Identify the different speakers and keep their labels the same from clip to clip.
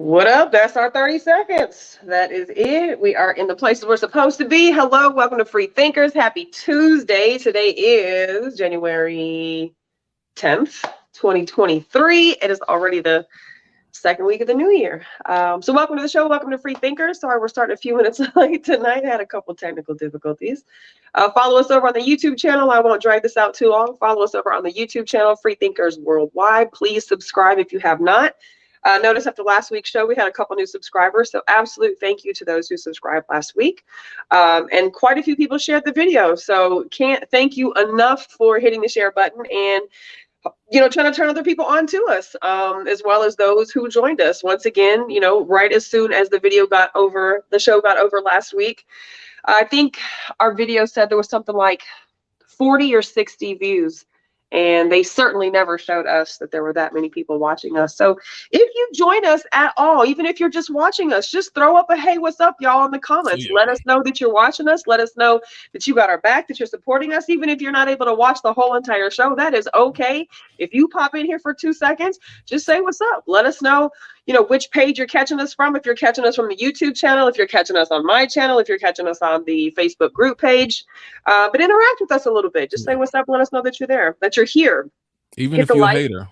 Speaker 1: What up? That's our 30 seconds. That is it. We are in the places we're supposed to be. Hello, welcome to Free Thinkers. Happy Tuesday. Today is January 10th, 2023. It is already the second week of the new year. So welcome to the show. Welcome to Free Thinkers. Sorry, we're starting a few minutes late tonight. Had a couple technical difficulties. Follow us over on the YouTube channel. I won't drag this out too long. Follow us over on the YouTube channel, Free Thinkers Worldwide. Please subscribe if you have not. Notice after last week's show, we had a couple new subscribers. So absolute thank you to those who subscribed last week. And quite a few people shared the video. So can't thank you enough for hitting the share button and trying to turn other people on to us, as well as those who joined us. Once again, right as soon as the show got over last week, I think our video said there was something like 40 or 60 views. And they certainly never showed us that there were that many people watching us. So if you join us at all, even if you're just watching us, just throw up a hey, what's up, y'all, in the comments.
Speaker 2: Yeah.
Speaker 1: Let us know that you're watching us. Let us know that you got our back, that you're supporting us. Even if you're not able to watch the whole entire show, that is okay. If you pop in here for 2 seconds, just say what's up. Let us know, which page you're catching us from. If you're catching us from the YouTube channel, if you're catching us on my channel, if you're catching us on the Facebook group page. But interact with us a little bit. Just say what's up. Let us know that you're there, that you're here.
Speaker 2: Even if you're a hater.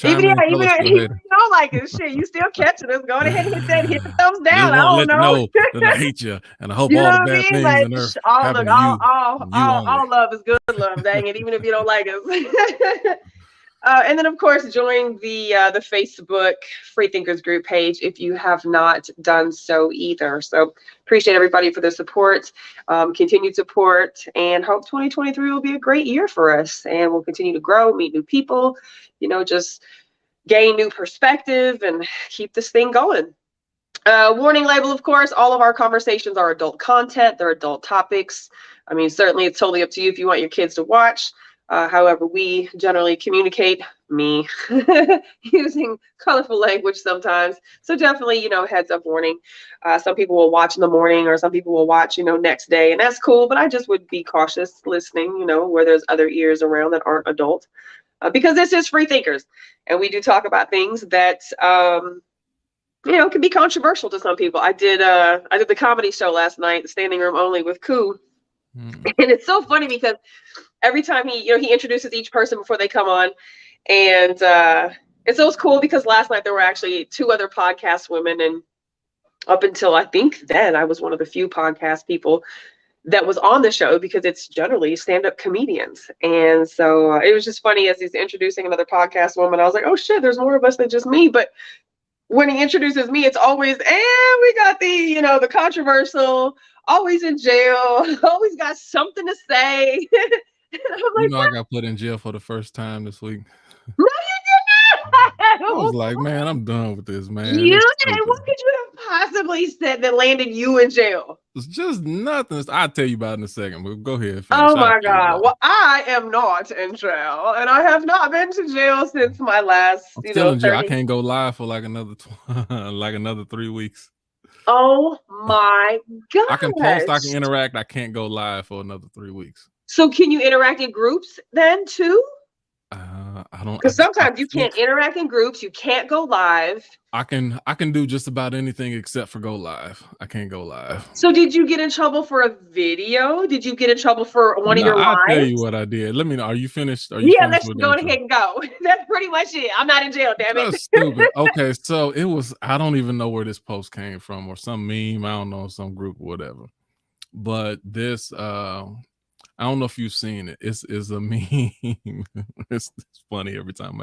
Speaker 1: Even if you don't like it, shit, you still catching us. Go ahead and hit the thumbs down. I don't know.
Speaker 2: That I hate you, and I hope all the bad things on earth happen to you.
Speaker 1: All love is good love, dang it, even if you don't like us. And then, of course, join the Facebook Free Thinkers group page if you have not done so either. So appreciate everybody for the support, continued support, and hope 2023 will be a great year for us. And we'll continue to grow, meet new people, just gain new perspective and keep this thing going. Warning label, of course, all of our conversations are adult content. They're adult topics. I mean, certainly it's totally up to you if you want your kids to watch. However, we generally communicate, using colorful language sometimes. So definitely, heads up warning. Some people will watch in the morning or some people will watch, next day. And that's cool. But I just would be cautious listening, where there's other ears around that aren't adult. Because this is Free Thinkers. And we do talk about things that, can be controversial to some people. I did the comedy show last night, Standing Room Only with Koo. And it's so funny because every time he introduces each person before they come on. And so it's cool because last night there were actually 2 other podcast women. And up until I think then, I was one of the few podcast people that was on the show because it's generally stand-up comedians. And so it was just funny as he's introducing another podcast woman. I was like, oh shit, there's more of us than just me. But when he introduces me, it's always, and we got the controversial, always in jail, always got something to say.
Speaker 2: I'm like, I got put in jail for the first time this week.
Speaker 1: No, you did not.
Speaker 2: I was like, man, I'm done with this, man.
Speaker 1: You did. What could you have possibly said that landed you in jail?
Speaker 2: It's just nothing. I'll tell you about it in a second, but go ahead.
Speaker 1: Oh my God. Well, I am not in jail, and I have not been to jail since my last,
Speaker 2: I'm telling you, I can't go live for like another 3 weeks.
Speaker 1: Oh my God.
Speaker 2: I can post, I can interact. I can't go live for another 3 weeks.
Speaker 1: So can you interact in groups then too?
Speaker 2: I don't.
Speaker 1: Because sometimes you can't interact in groups. You can't go live.
Speaker 2: I can do just about anything except for go live. I can't go live.
Speaker 1: So did you get in trouble for a video? Did you get in trouble for one of your lives?
Speaker 2: I'll tell you what I did. Let me know. Are you finished?
Speaker 1: Let's go ahead and go. That's pretty much it. I'm not in jail, damn it.
Speaker 2: That's stupid. Okay, so it was, I don't even know where this post came from or some meme. I don't know, some group or whatever. But this, I don't know if you've seen it. It's a meme. it's funny every time.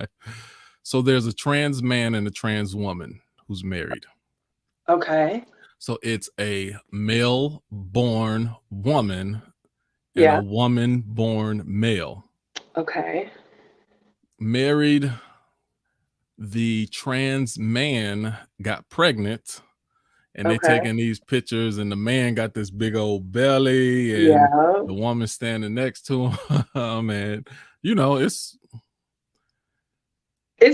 Speaker 2: So there's a trans man and a trans woman who's married.
Speaker 1: Okay.
Speaker 2: So it's a male-born woman and a woman-born male.
Speaker 1: Okay.
Speaker 2: Married, the trans man got pregnant. And they're taking these pictures, and the man got this big old belly, and the woman standing next to him. And
Speaker 1: it's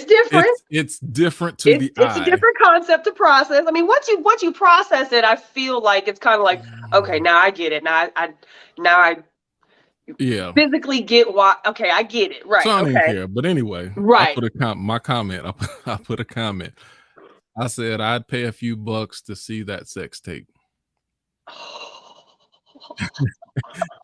Speaker 1: different.
Speaker 2: It's different to the eye.
Speaker 1: It's a different concept to process. I mean, once you process it, I feel like it's kind of like, okay, now I get it. Now I physically get why. Okay, I get it. Right.
Speaker 2: So I don't even care. But anyway,
Speaker 1: right.
Speaker 2: I put a comment. I said I'd pay a few bucks to see that sex tape.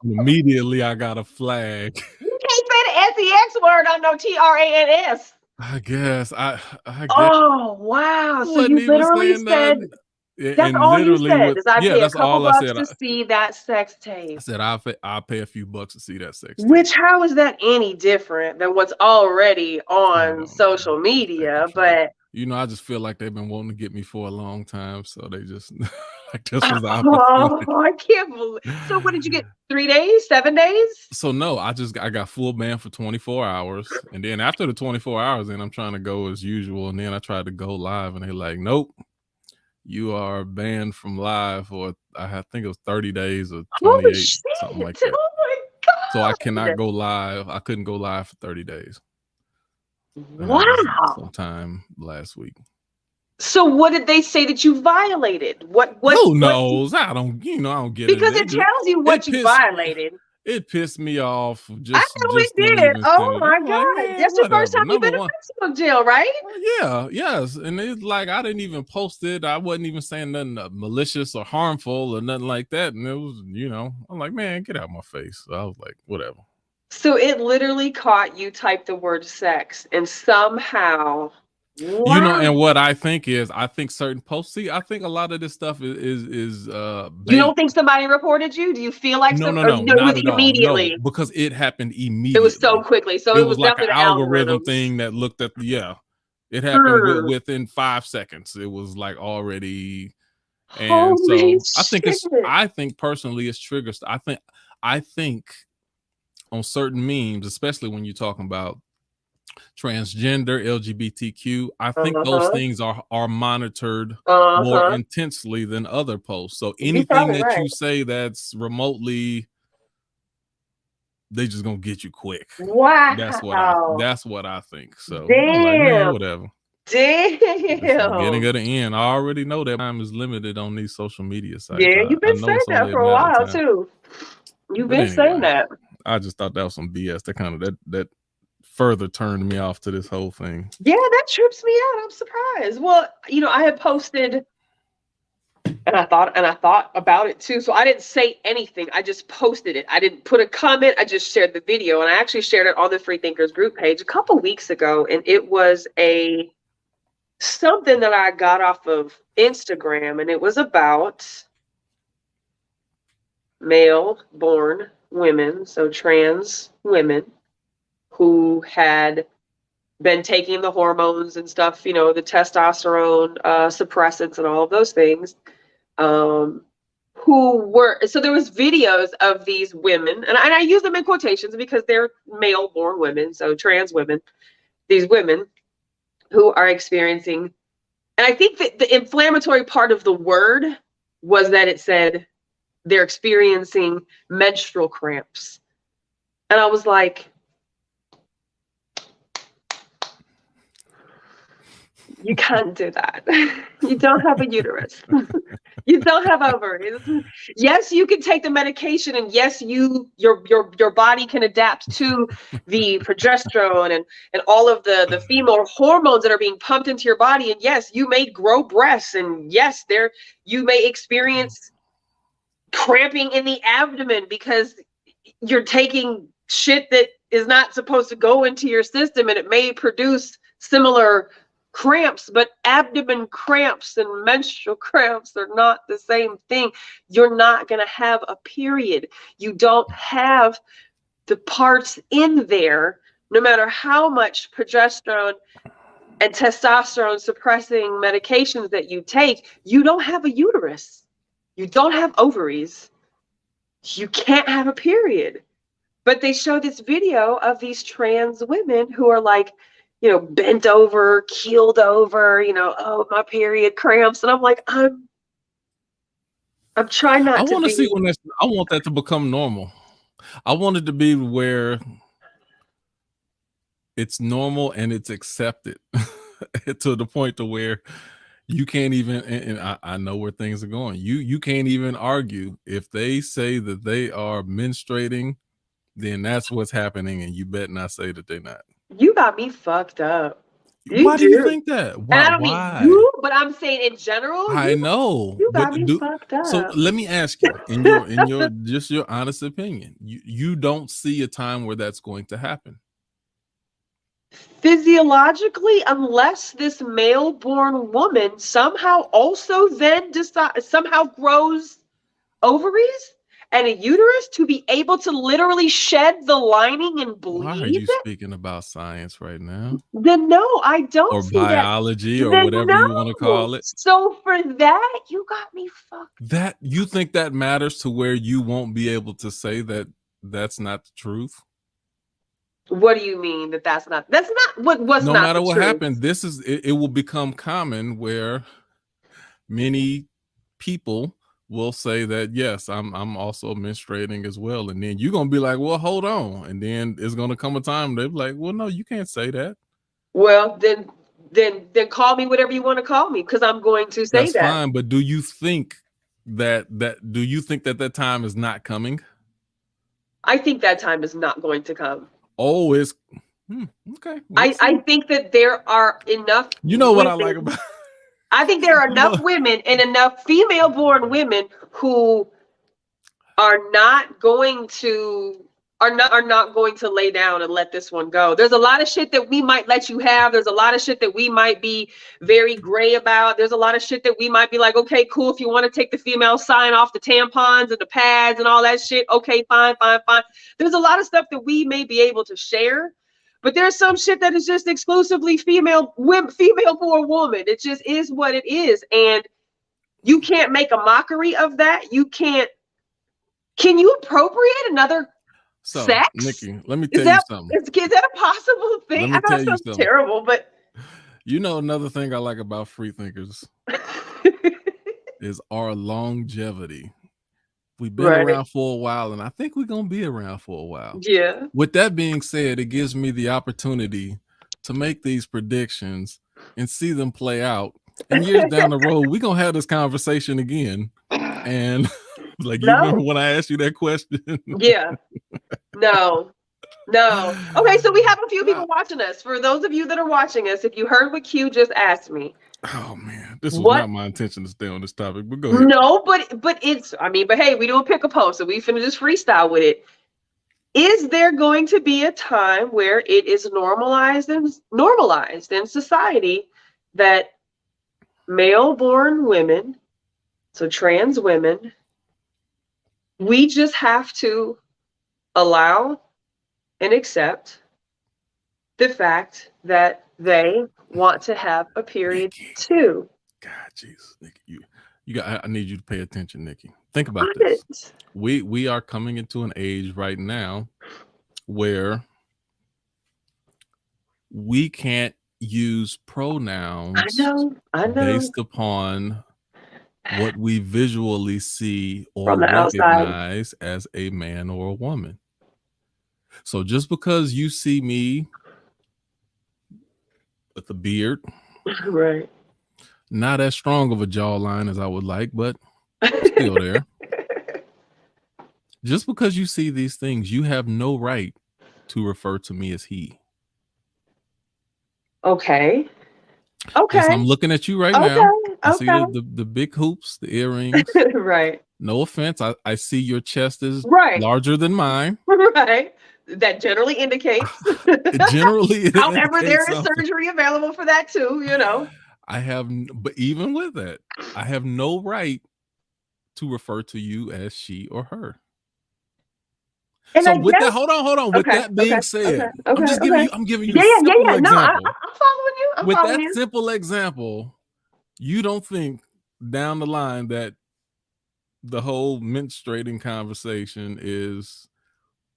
Speaker 2: Immediately I got a flag.
Speaker 1: You can't say the sex word on no TRANS.
Speaker 2: I guess I guess
Speaker 1: Oh wow!
Speaker 2: I
Speaker 1: So
Speaker 2: wasn't
Speaker 1: you
Speaker 2: even
Speaker 1: literally
Speaker 2: saying
Speaker 1: said
Speaker 2: nothing.
Speaker 1: that's
Speaker 2: And
Speaker 1: all you
Speaker 2: literally
Speaker 1: said
Speaker 2: with
Speaker 1: is I pay a
Speaker 2: that's
Speaker 1: couple
Speaker 2: all I
Speaker 1: bucks
Speaker 2: said.
Speaker 1: to see that sex
Speaker 2: I
Speaker 1: tape.
Speaker 2: said I'll pay a few bucks to see that sex tape.
Speaker 1: Which how is that any different than what's already on social media? But
Speaker 2: you know, I just feel like they've been wanting to get me for a long time, so they just like this was the opportunity.
Speaker 1: oh, I can't believe. So what did you get? 3 days? 7 days?
Speaker 2: So no, I got full banned for 24 hours, and then after the 24 hours, then I'm trying to go as usual, and then I tried to go live, and they're like, nope. You are banned from live for I think it was 30 days or 28,
Speaker 1: Holy shit!
Speaker 2: something like that.
Speaker 1: Oh my god!
Speaker 2: So I cannot go live. I couldn't go live for 30 days.
Speaker 1: Wow.
Speaker 2: Sometime last week.
Speaker 1: So what did they say that you violated? What
Speaker 2: Who knows? I don't get it.
Speaker 1: Because it tells you what you violated.
Speaker 2: It pissed me off.
Speaker 1: I
Speaker 2: Just
Speaker 1: know it
Speaker 2: when
Speaker 1: did.
Speaker 2: even
Speaker 1: Oh my
Speaker 2: I'm
Speaker 1: god!
Speaker 2: like, man,
Speaker 1: That's the first
Speaker 2: whatever.
Speaker 1: time you've been
Speaker 2: Number
Speaker 1: in
Speaker 2: one,
Speaker 1: Mexico jail, right?
Speaker 2: yeah, yes, and it's like I didn't even post it. I wasn't even saying nothing malicious or harmful or nothing like that. And it was, I'm like, man, get out of my face. So I was like, whatever.
Speaker 1: So it literally caught you type the word sex, and somehow, wow.
Speaker 2: And what I think is, I think certain posts. See, I think a lot of this stuff is
Speaker 1: You don't think somebody reported you? Do you feel like
Speaker 2: no,
Speaker 1: or
Speaker 2: not
Speaker 1: was
Speaker 2: at
Speaker 1: it
Speaker 2: all. No,
Speaker 1: immediately?
Speaker 2: because it happened immediately.
Speaker 1: It was so quickly. So
Speaker 2: it
Speaker 1: was
Speaker 2: was like an
Speaker 1: definitely the
Speaker 2: algorithm
Speaker 1: algorithms.
Speaker 2: thing that looked at it happened within 5 seconds. It was like already, and
Speaker 1: holy
Speaker 2: so
Speaker 1: shit.
Speaker 2: I think personally it's triggers. I think on certain memes, especially when you're talking about transgender, LGBTQ, I think those things are monitored more intensely than other posts. So anything that you say that's remotely, they just gonna get you quick.
Speaker 1: Wow.
Speaker 2: That's what I think. So
Speaker 1: damn.
Speaker 2: I'm like, man, whatever.
Speaker 1: Damn.
Speaker 2: It's the beginning of the end. I already know that time is limited on these social media sites.
Speaker 1: Yeah, you've been saying that for a while too. You've been saying that.
Speaker 2: I just thought that was some BS. That further turned me off to this whole thing.
Speaker 1: Yeah, that trips me out. I'm surprised. Well, I had posted and I thought about it too. So I didn't say anything. I just posted it. I didn't put a comment. I just shared the video, and I actually shared it on the Free Thinkers group page a couple weeks ago, and it was something that I got off of Instagram, and it was about male-born women, so trans women who had been taking the hormones and stuff, the testosterone suppressants and all of those things, so there was videos of these women, and I use them in quotations because they're male-born women, so trans women, these women who are experiencing, and I think that the inflammatory part of the word was that it said they're experiencing menstrual cramps. And I was like, you can't do that. You don't have a uterus. You don't have ovaries. Yes, you can take the medication, and yes, your body can adapt to the progesterone and all of the female hormones that are being pumped into your body. And yes, you may grow breasts, and yes, you may experience cramping in the abdomen because you're taking shit that is not supposed to go into your system, and it may produce similar cramps, but abdomen cramps and menstrual cramps are not the same thing. You're not going to have a period. You don't have the parts in there, no matter how much progesterone and testosterone suppressing medications that you take. You don't have a uterus. You don't have ovaries. You can't have a period. But they show this video of these trans women who are like, bent over, keeled over, oh, my period cramps. And I'm like, I'm trying not to
Speaker 2: I want to
Speaker 1: be.
Speaker 2: see I want that to become normal. I want it to be where it's normal and it's accepted to the point to where you can't even, and I know where things are going. You can't even argue if they say that they are menstruating, then that's what's happening, and you bet not say that they're not.
Speaker 1: You got me fucked up. You
Speaker 2: Why do you
Speaker 1: do.
Speaker 2: think that?
Speaker 1: And
Speaker 2: Why?
Speaker 1: I don't mean
Speaker 2: Why?
Speaker 1: you, but I'm saying in general,
Speaker 2: I know,
Speaker 1: you
Speaker 2: but
Speaker 1: got me fucked
Speaker 2: so
Speaker 1: up.
Speaker 2: let me ask you, in your just your honest opinion, you don't see a time where that's going to happen.
Speaker 1: Physiologically, unless this male-born woman somehow also then somehow grows ovaries and a uterus to be able to literally shed the lining and
Speaker 2: Why are
Speaker 1: bleed,
Speaker 2: you speaking about science right now?
Speaker 1: then no, I don't
Speaker 2: Or
Speaker 1: see that.
Speaker 2: biology or
Speaker 1: Then
Speaker 2: whatever you want to
Speaker 1: no.
Speaker 2: call it?
Speaker 1: So for that, you got me fucked.
Speaker 2: That you think that matters to where you won't be able to say that that's not the truth?
Speaker 1: What do you mean that's not what was
Speaker 2: No
Speaker 1: not
Speaker 2: matter
Speaker 1: the
Speaker 2: what
Speaker 1: truth?
Speaker 2: happened, it will become common where many people will say that yes, I'm also menstruating as well, and then you're gonna be like, well, hold on, and then it's gonna come a time they're like, well, no, you can't say that.
Speaker 1: Well, then call me whatever you want to call me, because I'm going to say
Speaker 2: That's
Speaker 1: that.
Speaker 2: fine, but do you think that time is not coming?
Speaker 1: I think that time is not going to come.
Speaker 2: Oh, it's okay.
Speaker 1: I think that there are enough
Speaker 2: You know what I
Speaker 1: women,
Speaker 2: like about
Speaker 1: I think there are
Speaker 2: you
Speaker 1: enough
Speaker 2: know,
Speaker 1: women and enough female-born women who are not going to lay down and let this one go. There's a lot of shit that we might let you have. There's a lot of shit that we might be very gray about. There's a lot of shit that we might be like, okay, cool. If you want to take the female sign off the tampons and the pads and all that shit, okay, fine. There's a lot of stuff that we may be able to share, but there's some shit that is just exclusively female born woman. It just is what it is. And you can't make a mockery of that. Can you appropriate another sex?
Speaker 2: Nikki, let me tell you something.
Speaker 1: Is that a possible thing?
Speaker 2: Let me
Speaker 1: I know
Speaker 2: tell
Speaker 1: it
Speaker 2: you
Speaker 1: sounds
Speaker 2: something.
Speaker 1: terrible, but
Speaker 2: You know, another thing I like about free thinkers is our longevity. We've been
Speaker 1: right.
Speaker 2: around for a while, and I think we're gonna be around for a while.
Speaker 1: Yeah.
Speaker 2: With that being said, it gives me the opportunity to make these predictions and see them play out. And years down the road, we're gonna have this conversation again. And like, you remember when I asked you that question?
Speaker 1: Yeah. No. Okay, so we have a few people watching us. For those of you that are watching us, if you heard what Q just asked me.
Speaker 2: Oh man, this was not my intention to stay on this topic, but go ahead.
Speaker 1: No, but it's, but hey, we do a pick a post, so we finna just freestyle with it. Is there going to be a time where it is normalized in society that male-born women, so trans women, we just have to allow and accept the fact that they want to have a period too?
Speaker 2: God, Jesus, Nikki, I need you to pay attention, Nikki. Think about this. We are coming into an age right now where we can't use pronouns
Speaker 1: I know.
Speaker 2: based upon what we visually see or
Speaker 1: From the
Speaker 2: recognize as a man or a woman. So just because you see me with a beard,
Speaker 1: right,
Speaker 2: not as strong of a jawline as I would like, but still there. Just because you see these things, you have no right to refer to me as he.
Speaker 1: Okay.
Speaker 2: Yes, I'm looking at you right now. I see the big hoops, the earrings.
Speaker 1: Right.
Speaker 2: No offense. I see your chest is
Speaker 1: larger
Speaker 2: than mine.
Speaker 1: Right. That generally indicates.
Speaker 2: However,
Speaker 1: there is surgery available for that too, you know.
Speaker 2: But even with that, I have no right to refer to you as she or her. And so with that, hold on. With that being said, I'm just giving you, I'm giving you a simple example.
Speaker 1: No, I'm following you.
Speaker 2: With that simple example, you don't think down the line that the whole menstruating conversation is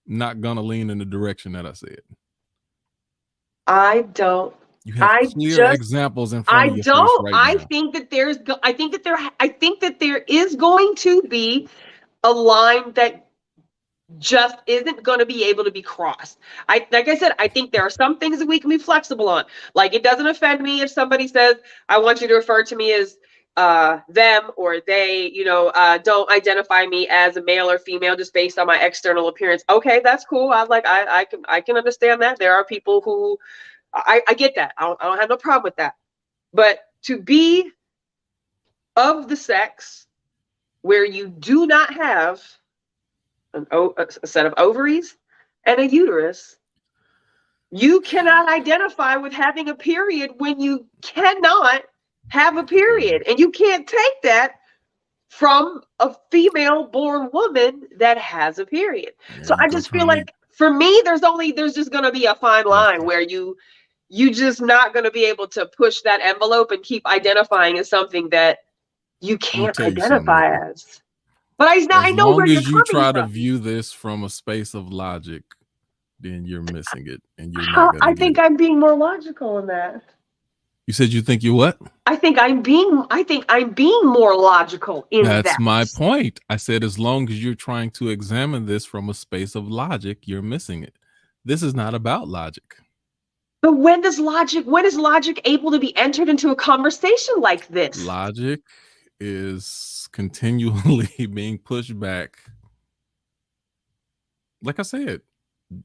Speaker 2: not gonna lean in the direction that I said?
Speaker 1: I don't.
Speaker 2: You have clear examples in front of your face right now.
Speaker 1: I think that there is going to be a line that just isn't going to be able to be crossed. Like I said, I think there are some things that we can be flexible on. Like, it doesn't offend me if somebody says, I want you to refer to me as them or they, don't identify me as a male or female just based on my external appearance. Okay, that's cool. I can understand that. There are people who I get that. I don't have no problem with that. But to be of the sex where you do not have a set of ovaries and a uterus, you cannot identify with having a period when you cannot have a period. And you can't take that from a female born woman that has a period.
Speaker 2: Yeah,
Speaker 1: so I just feel like for me, there's just going to be a fine line where you just not going to be able to push that envelope and keep identifying as something that you can't identify as. But I know where you're coming from. As long as you try
Speaker 2: to view this from a space of logic, then you're missing it, and you're not.
Speaker 1: I think I'm being more logical in that.
Speaker 2: You said you think you what?
Speaker 1: I think I'm being more logical in that.
Speaker 2: That's my point. I said as long as you're trying to examine this from a space of logic, you're missing it. This is not about logic.
Speaker 1: But when is logic able to be entered into a conversation like this?
Speaker 2: Logic is continually being pushed back. Like I said,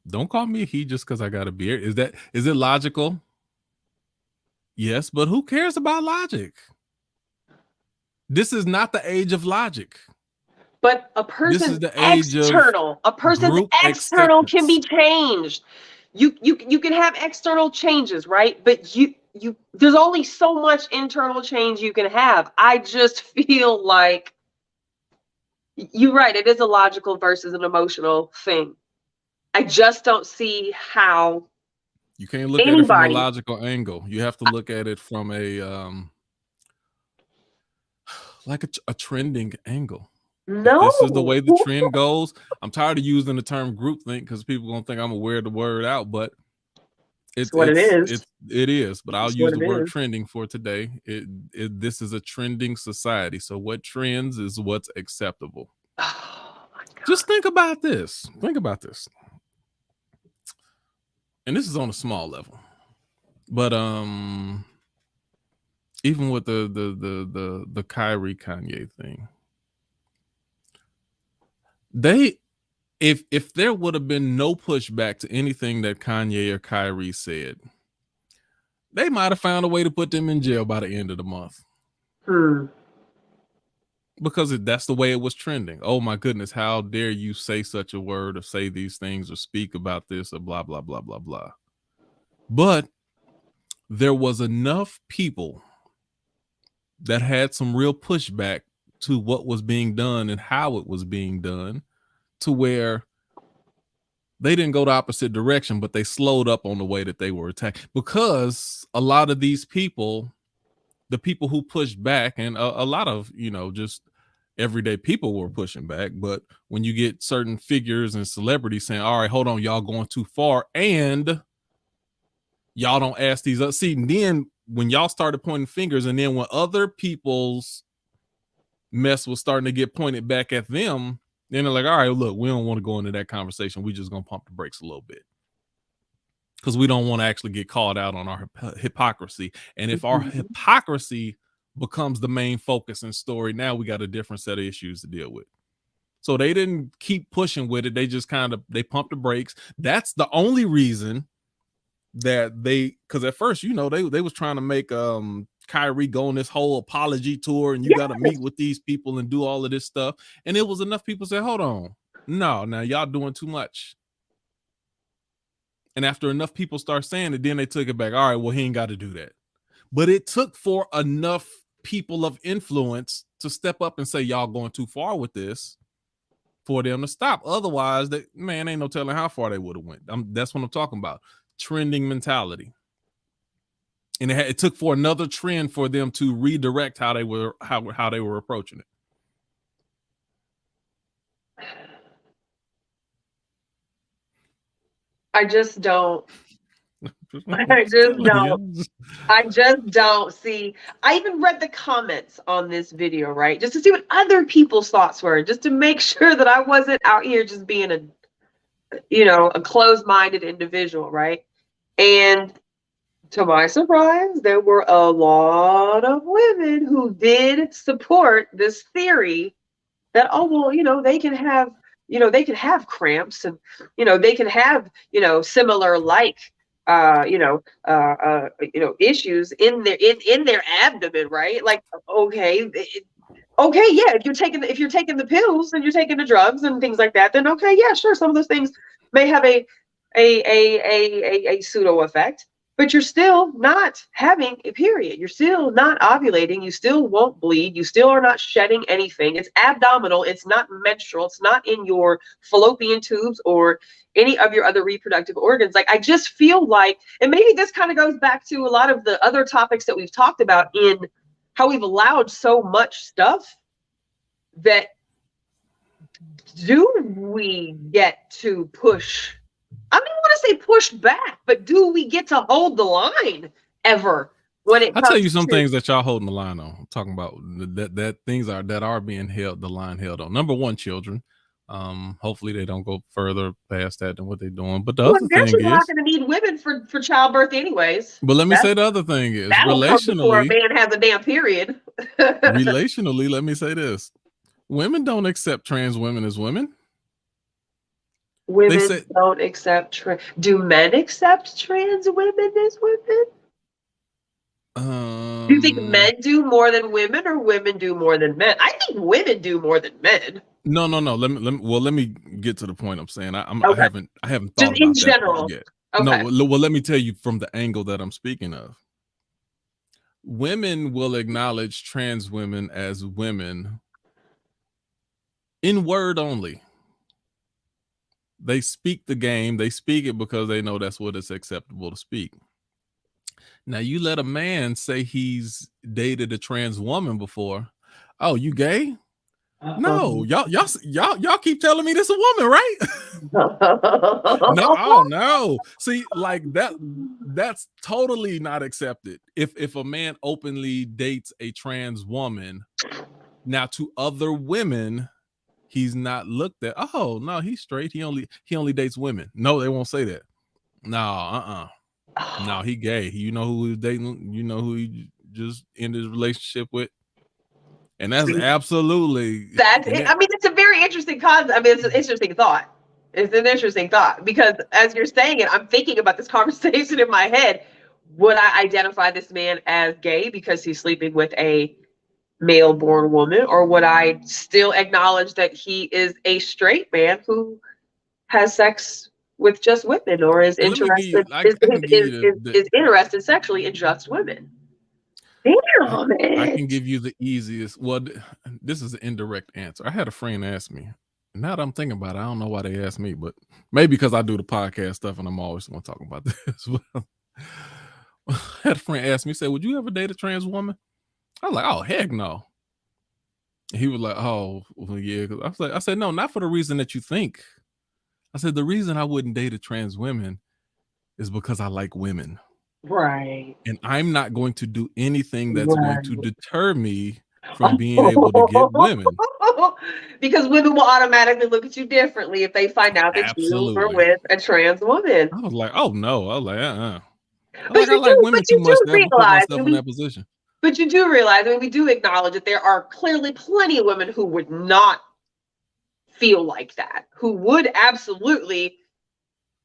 Speaker 2: don't call me a he just because I got a beard. Is it logical? Yes, but who cares about logic? This is not the age of logic.
Speaker 1: But a person's external can be changed. You can have external changes, right? But there's only so much internal change you can have. I just feel like you're right. It is a logical versus an emotional thing. I just don't see how.
Speaker 2: You can't look at it from a logical angle. You have to look at it from a like a trending angle.
Speaker 1: No,
Speaker 2: if this is the way the trend goes. I'm tired of using the term groupthink because people are gonna think I'm gonna wear the word out, but it's what it is. It is, but I'll use the word trending for today. This is a trending society. So what trends is what's acceptable.
Speaker 1: Oh my God.
Speaker 2: Just think about this. Think about this. And this is on a small level, but even with the Kyrie Kanye thing, if there would have been no pushback to anything that Kanye or Kyrie said, they might have found a way to put them in jail by the end of the month. Because that's the way it was trending. Oh my goodness, how dare you say such a word or say these things or speak about this or blah, blah, blah, blah, blah. But there was enough people that had some real pushback to what was being done and how it was being done to where they didn't go the opposite direction, but they slowed up on the way that they were attacked. Because a lot of these people, the people who pushed back, and a lot of, just everyday people were pushing back. But when you get certain figures and celebrities saying, all right, hold on, y'all going too far, and y'all don't ask these up. See, then when y'all started pointing fingers, and then when other people's mess was starting to get pointed back at them, then they're like, all right, look, we don't want to go into that conversation. We just going to pump the brakes a little bit. Because we don't want to actually get called out on our hypocrisy. And if our hypocrisy becomes the main focus and story, now we got a different set of issues to deal with. So they didn't keep pushing with it. They just they pumped the brakes. That's the only reason that because at first, they was trying to make Kyrie go on this whole apology tour, and you got to meet with these people and do all of this stuff. And it was enough people say, hold on, no, now y'all doing too much. And after enough people start saying it, then they took it back. All right, well, he ain't got to do that. But it took for enough people of influence to step up and say, y'all going too far with this, for them to stop. Otherwise, ain't no telling how far they would have went. That's what I'm talking about. Trending mentality. And it took for another trend for them to redirect how they were approaching it.
Speaker 1: I just don't see. I even read the comments on this video, right? Just to see what other people's thoughts were, just to make sure that I wasn't out here just being a closed-minded individual, right? And to my surprise, there were a lot of women who did support this theory that, they can have cramps, and, they can have, similar issues in their abdomen, right? Like, okay, yeah, if you're taking the pills and you're taking the drugs and things like that, then okay, yeah, sure, some of those things may have a pseudo effect, but you're still not having a period. You're still not ovulating. You still won't bleed. You still are not shedding anything. It's abdominal. It's not menstrual. It's not in your fallopian tubes or any of your other reproductive organs. Like, I just feel like, and maybe this kind of goes back to a lot of the other topics that we've talked about in how we've allowed so much stuff, that do we get to push? I don't want to say push back, but do we get to hold the line ever when it comes?
Speaker 2: I'll tell you some things that y'all holding the line on. I'm talking about that things that are being held, the line held on. Number one, children. Hopefully they don't go further past that than what they're doing. But the other thing is,
Speaker 1: you're not going to need women for childbirth anyways.
Speaker 2: But let me say the other thing is, relationally,
Speaker 1: a man has a damn period.
Speaker 2: Relationally, let me say this: women don't accept trans women as women.
Speaker 1: Women don't accept do men accept trans women as women? Do you think men do more than women, or women do more than men? I think women do more than men.
Speaker 2: No. Let me get to the point I'm saying. I haven't thought
Speaker 1: just
Speaker 2: about
Speaker 1: in
Speaker 2: that
Speaker 1: general
Speaker 2: yet.
Speaker 1: Okay.
Speaker 2: No, well, let me tell you from the angle that I'm speaking of. Women will acknowledge trans women as women in word only. They speak the game. They speak it because they know that's what it's acceptable to speak. Now, you let a man say he's dated a trans woman before. Oh, you gay? No, y'all keep telling me this a woman, right? No. See, like that's totally not accepted. If a man openly dates a trans woman, now to other women, he's not looked at. Oh no, he's straight. He only dates women. No, they won't say that. No, no, he gay. You know who he's dating. You know who he just ended his relationship with. And that's absolutely.
Speaker 1: I mean, it's a very interesting concept. I mean, it's an interesting thought. It's an interesting thought because as you're saying it, I'm thinking about this conversation in my head. Would I identify this man as gay because he's sleeping with a male-born woman, or would I still acknowledge that he is a straight man who has sex with just women, or is interested interested sexually in just women? Damn it.
Speaker 2: I can give you the easiest. Well, this is an indirect answer. I had a friend ask me. Now that I'm thinking about it, I don't know why they asked me, but maybe because I do the podcast stuff and I'm always going to talk about this. I had a friend ask me, said, "Would you ever date a trans woman?" I was like, "Oh, heck no." He was like, "Oh, well, yeah." I said, "No, not for the reason that you think." I said, "The reason I wouldn't date a trans woman is because I like women."
Speaker 1: Right.
Speaker 2: And I'm not going to do anything that's going to deter me from being able to get women.
Speaker 1: Because women will automatically look at you differently if they find out that you were with a trans woman.
Speaker 2: I was like, oh no. I was like, I like women too much to ever put myself in that position.
Speaker 1: But you do realize, I mean, we do acknowledge that there are clearly plenty of women who would not feel like that, who would absolutely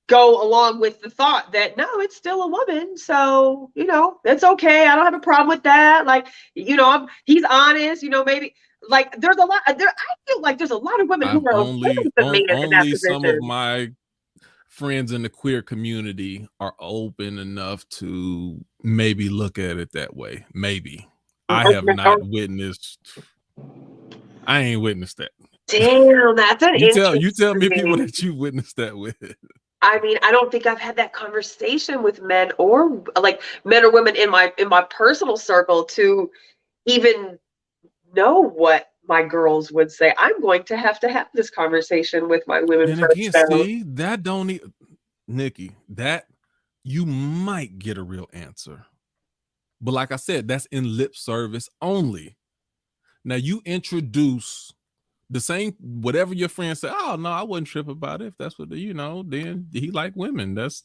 Speaker 1: go along with the thought that no, it's still a woman, so it's okay. I don't have a problem with that. Like, he's honest. Maybe like there's a lot there. I feel like there's a lot of women who are
Speaker 2: only some of my friends in the queer community are open enough to maybe look at it that way. Maybe I have not witnessed. I ain't witnessed that.
Speaker 1: Damn, that's an
Speaker 2: you tell me people that you witnessed that with.
Speaker 1: I mean, I don't think I've had that conversation with men or women in my personal circle to even know what my girls would say. I'm going to have this conversation with my women
Speaker 2: and
Speaker 1: first.
Speaker 2: Again, see, that don't need, Nikki, that you might get a real answer. But like I said, that's in lip service only. Now you introduce the same, whatever your friends say, oh no, I wouldn't trip about it if that's what, then he like women. That's,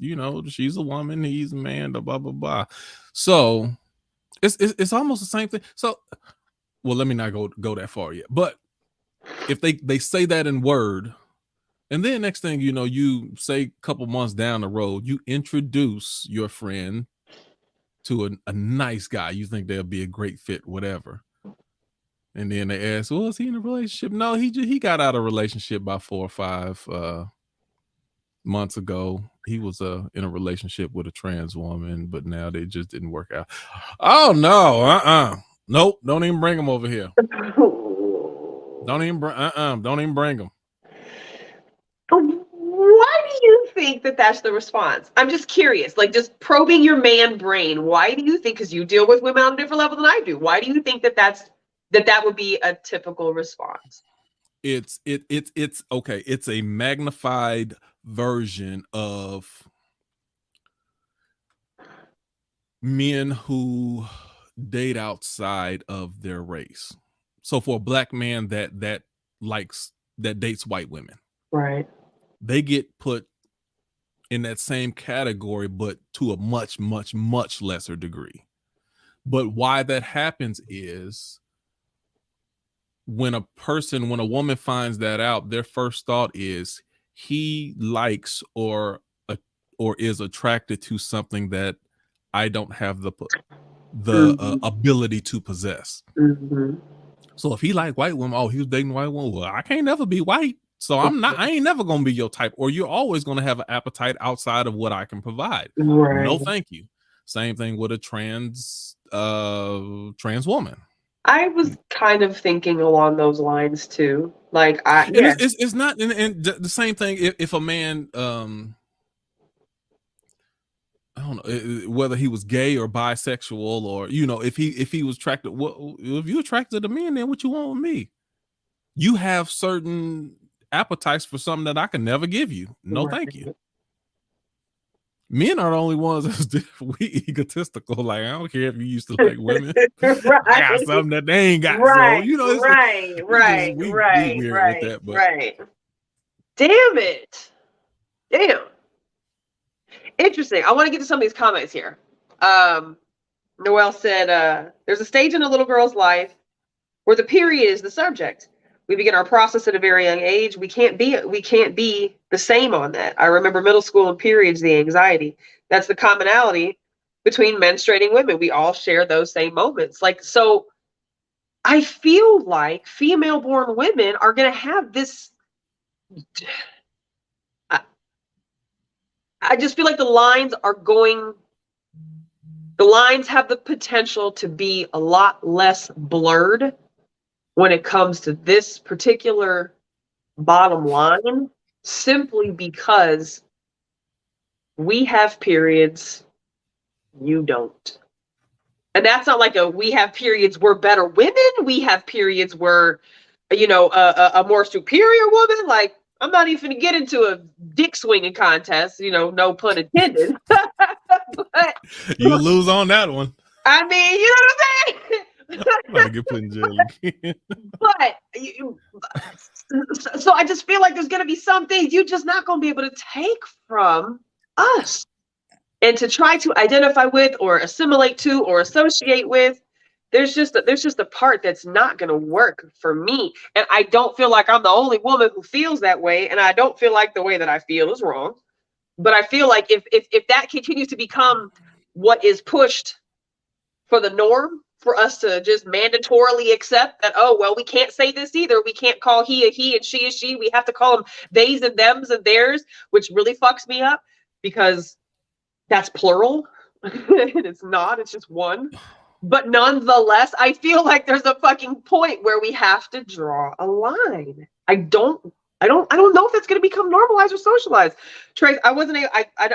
Speaker 2: she's a woman, he's a man, blah, blah, blah. So it's almost the same thing. So, well, let me not go that far yet. But if they say that in word, And then next thing you know, you say a couple months down the road, you introduce your friend to a nice guy. You think they'll be a great fit, whatever. And then they ask, well, is he in a relationship? No, he got out of a relationship about 4 or 5 months ago. He was in a relationship with a trans woman, but now they just didn't work out. Oh no, nope, don't even bring him over here. Don't even bring him.
Speaker 1: Why do you think that that's the response? I'm just curious, like just probing your man brain. Why do you think, because you deal with women on a different level than I do, why do you think that would be a typical response?
Speaker 2: It's okay. It's a magnified version of men who date outside of their race. So for a black man that dates white women,
Speaker 1: right,
Speaker 2: they get put in that same category, but to a much, much, much lesser degree. But why that happens is when a woman finds that out, their first thought is he likes or is attracted to something that I don't have the ability to possess.
Speaker 1: Mm-hmm.
Speaker 2: So if he like white women, oh, he was dating white women. Well, I can't never be white. So I ain't never gonna be your type, or you're always gonna have an appetite outside of what I can provide.
Speaker 1: Right.
Speaker 2: No, thank you. Same thing with a trans woman.
Speaker 1: I was kind of thinking along those lines too. Like
Speaker 2: it's not and the same thing if a man I don't know whether he was gay or bisexual, or if he was attracted. Well, if you attracted to men, then what you want with me? You have certain appetites for something that I can never give you. No, right. Thank you. Men are the only ones that's we egotistical. Like, I don't care if you used to like women. Right. I got something that they ain't got.
Speaker 1: Right.
Speaker 2: So it's
Speaker 1: right.
Speaker 2: We weird with that. But
Speaker 1: right. Damn it. Damn. Interesting. I want to get to some of these comments here. Noelle said, there's a stage in a little girl's life where the period is the subject. We begin our process at a very young age. We can't be the same on that. I remember middle school and periods, the anxiety. That's the commonality between menstruating women. We all share those same moments. Like, so I feel like female-born women are going to have this. I just feel like the lines have the potential to be a lot less blurred when it comes to this particular bottom line, simply because we have periods, you don't. And that's not like we have periods, we're better women. We have periods where, a more superior woman. Like, I'm not even gonna get into a dick swinging contest, no pun intended. But
Speaker 2: you lose on that one.
Speaker 1: I mean, you know what I'm saying?
Speaker 2: I'm about to get put in jail again.
Speaker 1: But so I just feel like there's gonna be some things you're just not gonna be able to take from us, and to try to identify with or assimilate to or associate with. There's just a part that's not gonna work for me, and I don't feel like I'm the only woman who feels that way, and I don't feel like the way that I feel is wrong. But I feel like if that continues to become what is pushed for the norm, for us to just mandatorily accept that, oh, well, we can't say this either. We can't call he a he and she a she. We have to call them theys and thems and theirs, which really fucks me up because that's plural. It's not, it's just one. But nonetheless, I feel like there's a fucking point where we have to draw a line. I don't know if it's going to become normalized or socialized. Trace,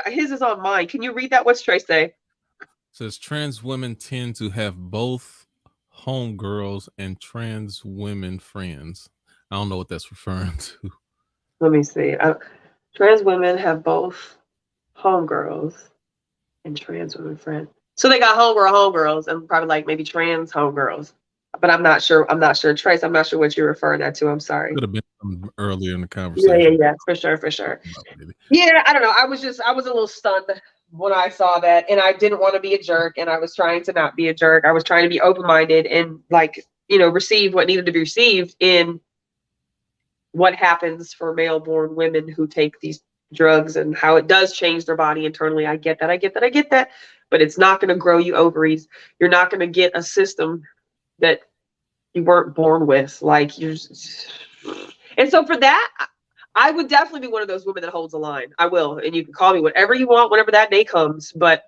Speaker 1: his is on mine. Can you read that? What's Trace say?
Speaker 2: Says trans women tend to have both homegirls and trans women friends. I don't know what that's referring to.
Speaker 1: Let me see. Trans women have both homegirls and trans women friends. So they got homegirls and probably like maybe trans homegirls. But I'm not sure. Trace, I'm not sure what you're referring that to. I'm sorry.
Speaker 2: Could have been earlier in the conversation.
Speaker 1: Yeah. For sure. Yeah, I don't know. I was a little stunned when I saw that, and I didn't want to be a jerk, and I was trying to not be a jerk. I was trying to be open-minded and receive what needed to be received in what happens for male-born women who take these drugs and how it does change their body internally. I get that. But it's not going to grow you ovaries. You're not going to get a system that you weren't born with. Like you're and so for that, I would definitely be one of those women that holds a line. I will. And you can call me whatever you want whenever that day comes, but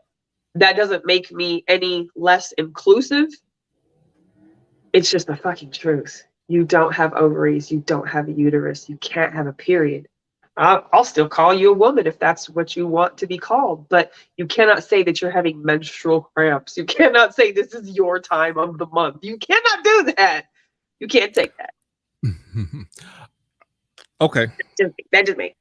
Speaker 1: that doesn't make me any less inclusive. It's just the fucking truth. You don't have ovaries. You don't have a uterus. You can't have a period. I'll still call you a woman if that's what you want to be called, but you cannot say that you're having menstrual cramps. You cannot say this is your time of the month. You cannot do that. You can't take that.
Speaker 2: Okay.
Speaker 1: That's just me.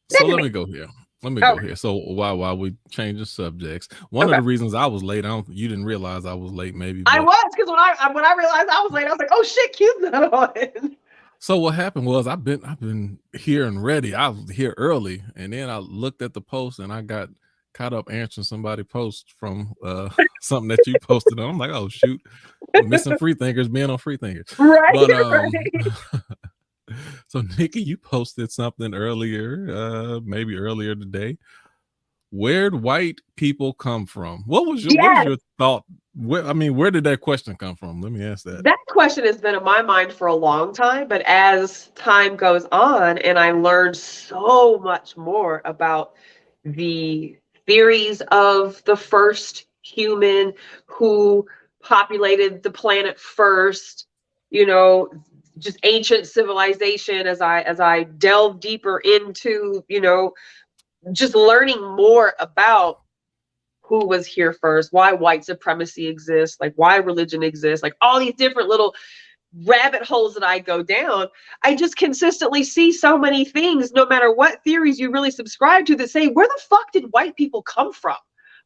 Speaker 2: So let me go here. Go here. So while we change the subjects, one of the reasons I was late, you didn't realize I was late, maybe.
Speaker 1: I was, because when I realized I was late, I was like, oh shit, Q's not on.
Speaker 2: So what happened was I've been here and ready. I was here early, and then I looked at the post and I got caught up answering somebody's post from something that you posted. And I'm like, oh shoot, missing free thinkers being on free thinkers.
Speaker 1: Right.
Speaker 2: But
Speaker 1: right.
Speaker 2: So Nikki, you posted something earlier, maybe earlier today. Where'd white people come from? What was your thought? Where did that question come from? Let me ask that.
Speaker 1: That question has been in my mind for a long time, but as time goes on and I learned so much more about the theories of the first human who populated the planet first, just ancient civilization, as I delve deeper into, just learning more about who was here first, why white supremacy exists, like why religion exists, like all these different little rabbit holes that I go down, I just consistently see so many things, no matter what theories you really subscribe to, that say, where the fuck did white people come from?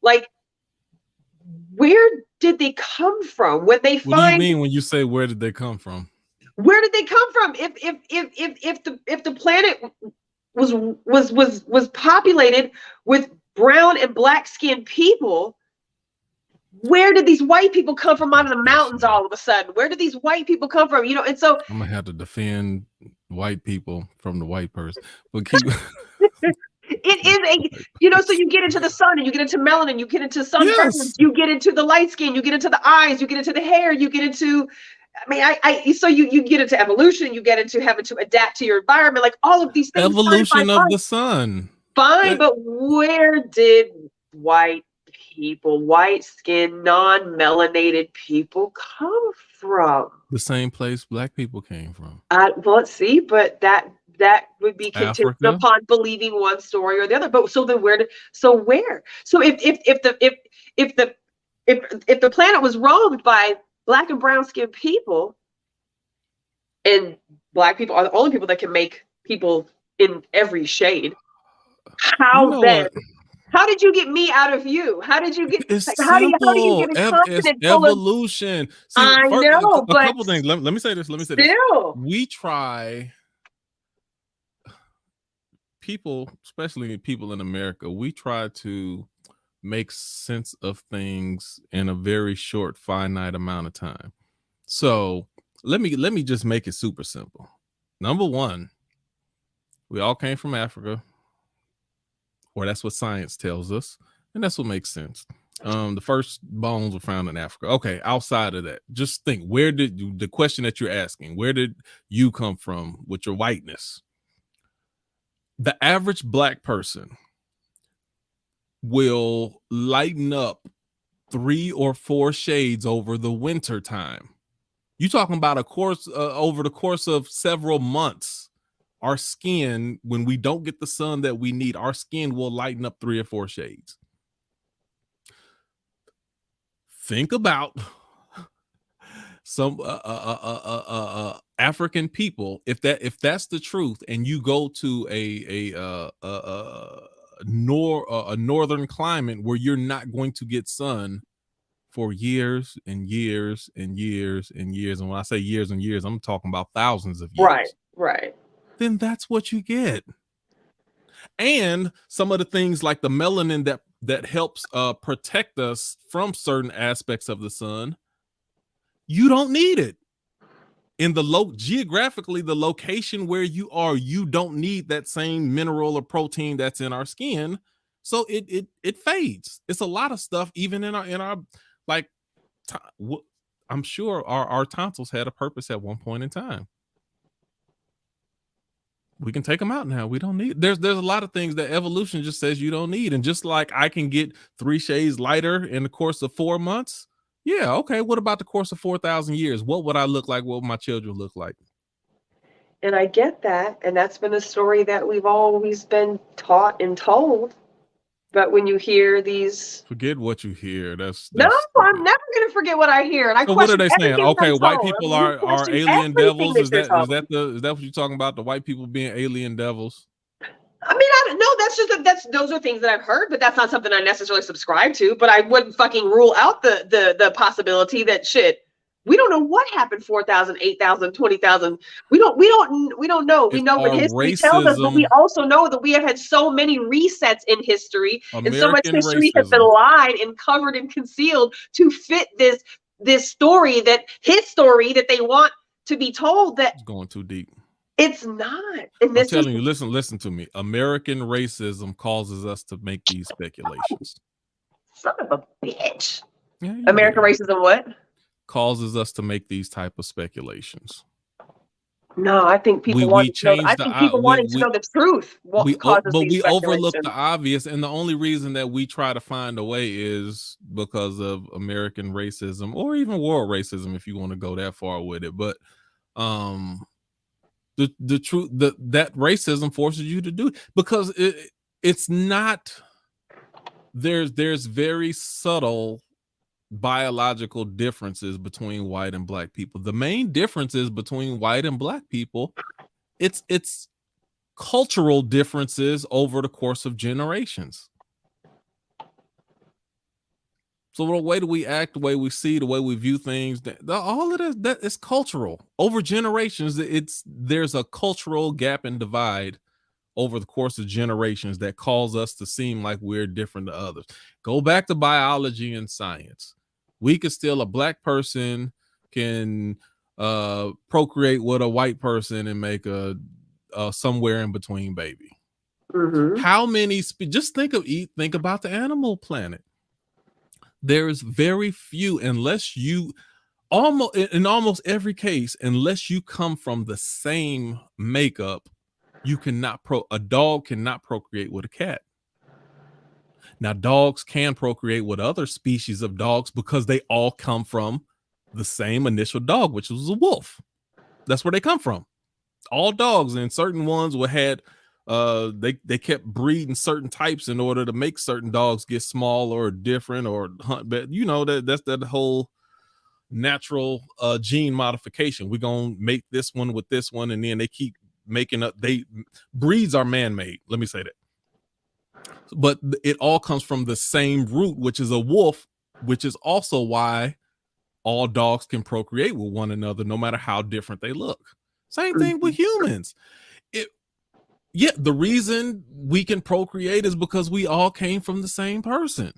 Speaker 1: Like, where did they come from? What do you
Speaker 2: mean when you say where did they come from?
Speaker 1: Where did they come from? If the planet was populated with brown and black skinned people, where did these white people come from out of the mountains all of a sudden? Where did these white people come from? And so
Speaker 2: I'm gonna have to defend white people from the white person. But keep
Speaker 1: it is so you get into the sun and you get into melanin, you get into sunburn, you get into the light skin, you get into the eyes, you get into the hair, you get into so you get into evolution, you get into having to adapt to your environment, like all of these things.
Speaker 2: Evolution of the sun.
Speaker 1: Fine, but where did white people, white skin, non-melanated people come from?
Speaker 2: The same place black people came from.
Speaker 1: Well, let's see, but that would be contingent upon believing one story or the other. But so then where? So if the planet was roamed by black and brown skinned people, and black people are the only people that can make people in every shade, how did you get me out of you? How did you get?
Speaker 2: It's
Speaker 1: how do you get a continent full
Speaker 2: evolution?
Speaker 1: See, I know, but
Speaker 2: a couple things. Let me say this. We try. People, especially people in America, we try to make sense of things in a very short, finite amount of time. So let me just make it super simple. Number one, we all came from Africa, or that's what science tells us, and that's what makes sense. The first bones were found in Africa. Okay, outside of that, just think, the question that you're asking, where did you come from with your whiteness? The average black person will lighten up 3 or 4 shades over the winter time. You talking about over the course of several months, our skin, when we don't get the sun that we need, our skin will lighten up 3 or 4 shades. Think about some African people. If that's the truth, and you go to a northern climate where you're not going to get sun for years and years and years and years, and when I say years and years, I'm talking about thousands of years.
Speaker 1: Right.
Speaker 2: Then that's what you get. And some of the things like the melanin that helps protect us from certain aspects of the sun, you don't need it. in the geographically, the location where you are, you don't need that same mineral or protein that's in our skin. So it fades. It's a lot of stuff, even in our like I'm sure our tonsils had a purpose at one point in time. We can take them out now. We don't need. There's a lot of things that evolution just says you don't need. And just like I can get 3 shades lighter in the course of 4 months. Yeah, okay. What about the course of 4,000 years? What would I look like? What would my children look like?
Speaker 1: And I get that. And that's been a story that we've always been taught and told. But when you hear these,
Speaker 2: forget what you hear. That's
Speaker 1: no, I'm never going to forget what I hear. And I
Speaker 2: so what are they saying? Okay, white
Speaker 1: told.
Speaker 2: people are alien devils. Is that what you're talking about? The white people being alien devils?
Speaker 1: I mean, I don't know. Those are things that I've heard, but that's not something I necessarily subscribe to. But I wouldn't fucking rule out the possibility that shit. We don't know what happened 4,000, 8,000, 20,000. We don't know. We know what history tells us, but we also know that we have had so many resets in history, and so much history has been lied and covered and concealed to fit this story, his story that they want to be told. That
Speaker 2: it's going too deep.
Speaker 1: It's not.
Speaker 2: And I'm telling you, listen to me. American racism causes us to make these speculations.
Speaker 1: Son of a bitch. Yeah, American racism what?
Speaker 2: Causes us to make these type of speculations.
Speaker 1: No, I think people want to know the truth.
Speaker 2: But we overlook the obvious, and the only reason that we try to find a way is because of American racism, or even world racism, if you want to go that far with it. But the truth that racism forces you to do it, because it's not. There's very subtle biological differences between white and black people. The main differences between white and black people, it's cultural differences over the course of generations. So the way that we act, the way we see, the way we view things, all of that is cultural. Over generations, there's a cultural gap and divide over the course of generations that cause us to seem like we're different to others. Go back to biology and science. We could still, a black person can procreate with a white person and make a somewhere in between baby. Mm-hmm. How many? Just think about the animal planet. There's very few, unless you almost every case, unless you come from the same makeup, you cannot a dog cannot procreate with a cat. Now, dogs can procreate with other species of dogs because they all come from the same initial dog, which was a wolf. That's where they come from. All dogs, and certain ones had they kept breeding certain types in order to make certain dogs get smaller or different or hunt. But you know that's that whole natural gene modification. We're gonna make this one with this one, and then they keep making up. Breeds are man-made. Let me say that. But it all comes from the same root, which is a wolf, which is also why all dogs can procreate with one another, no matter how different they look. Same thing with humans. The reason we can procreate is because we all came from the same person.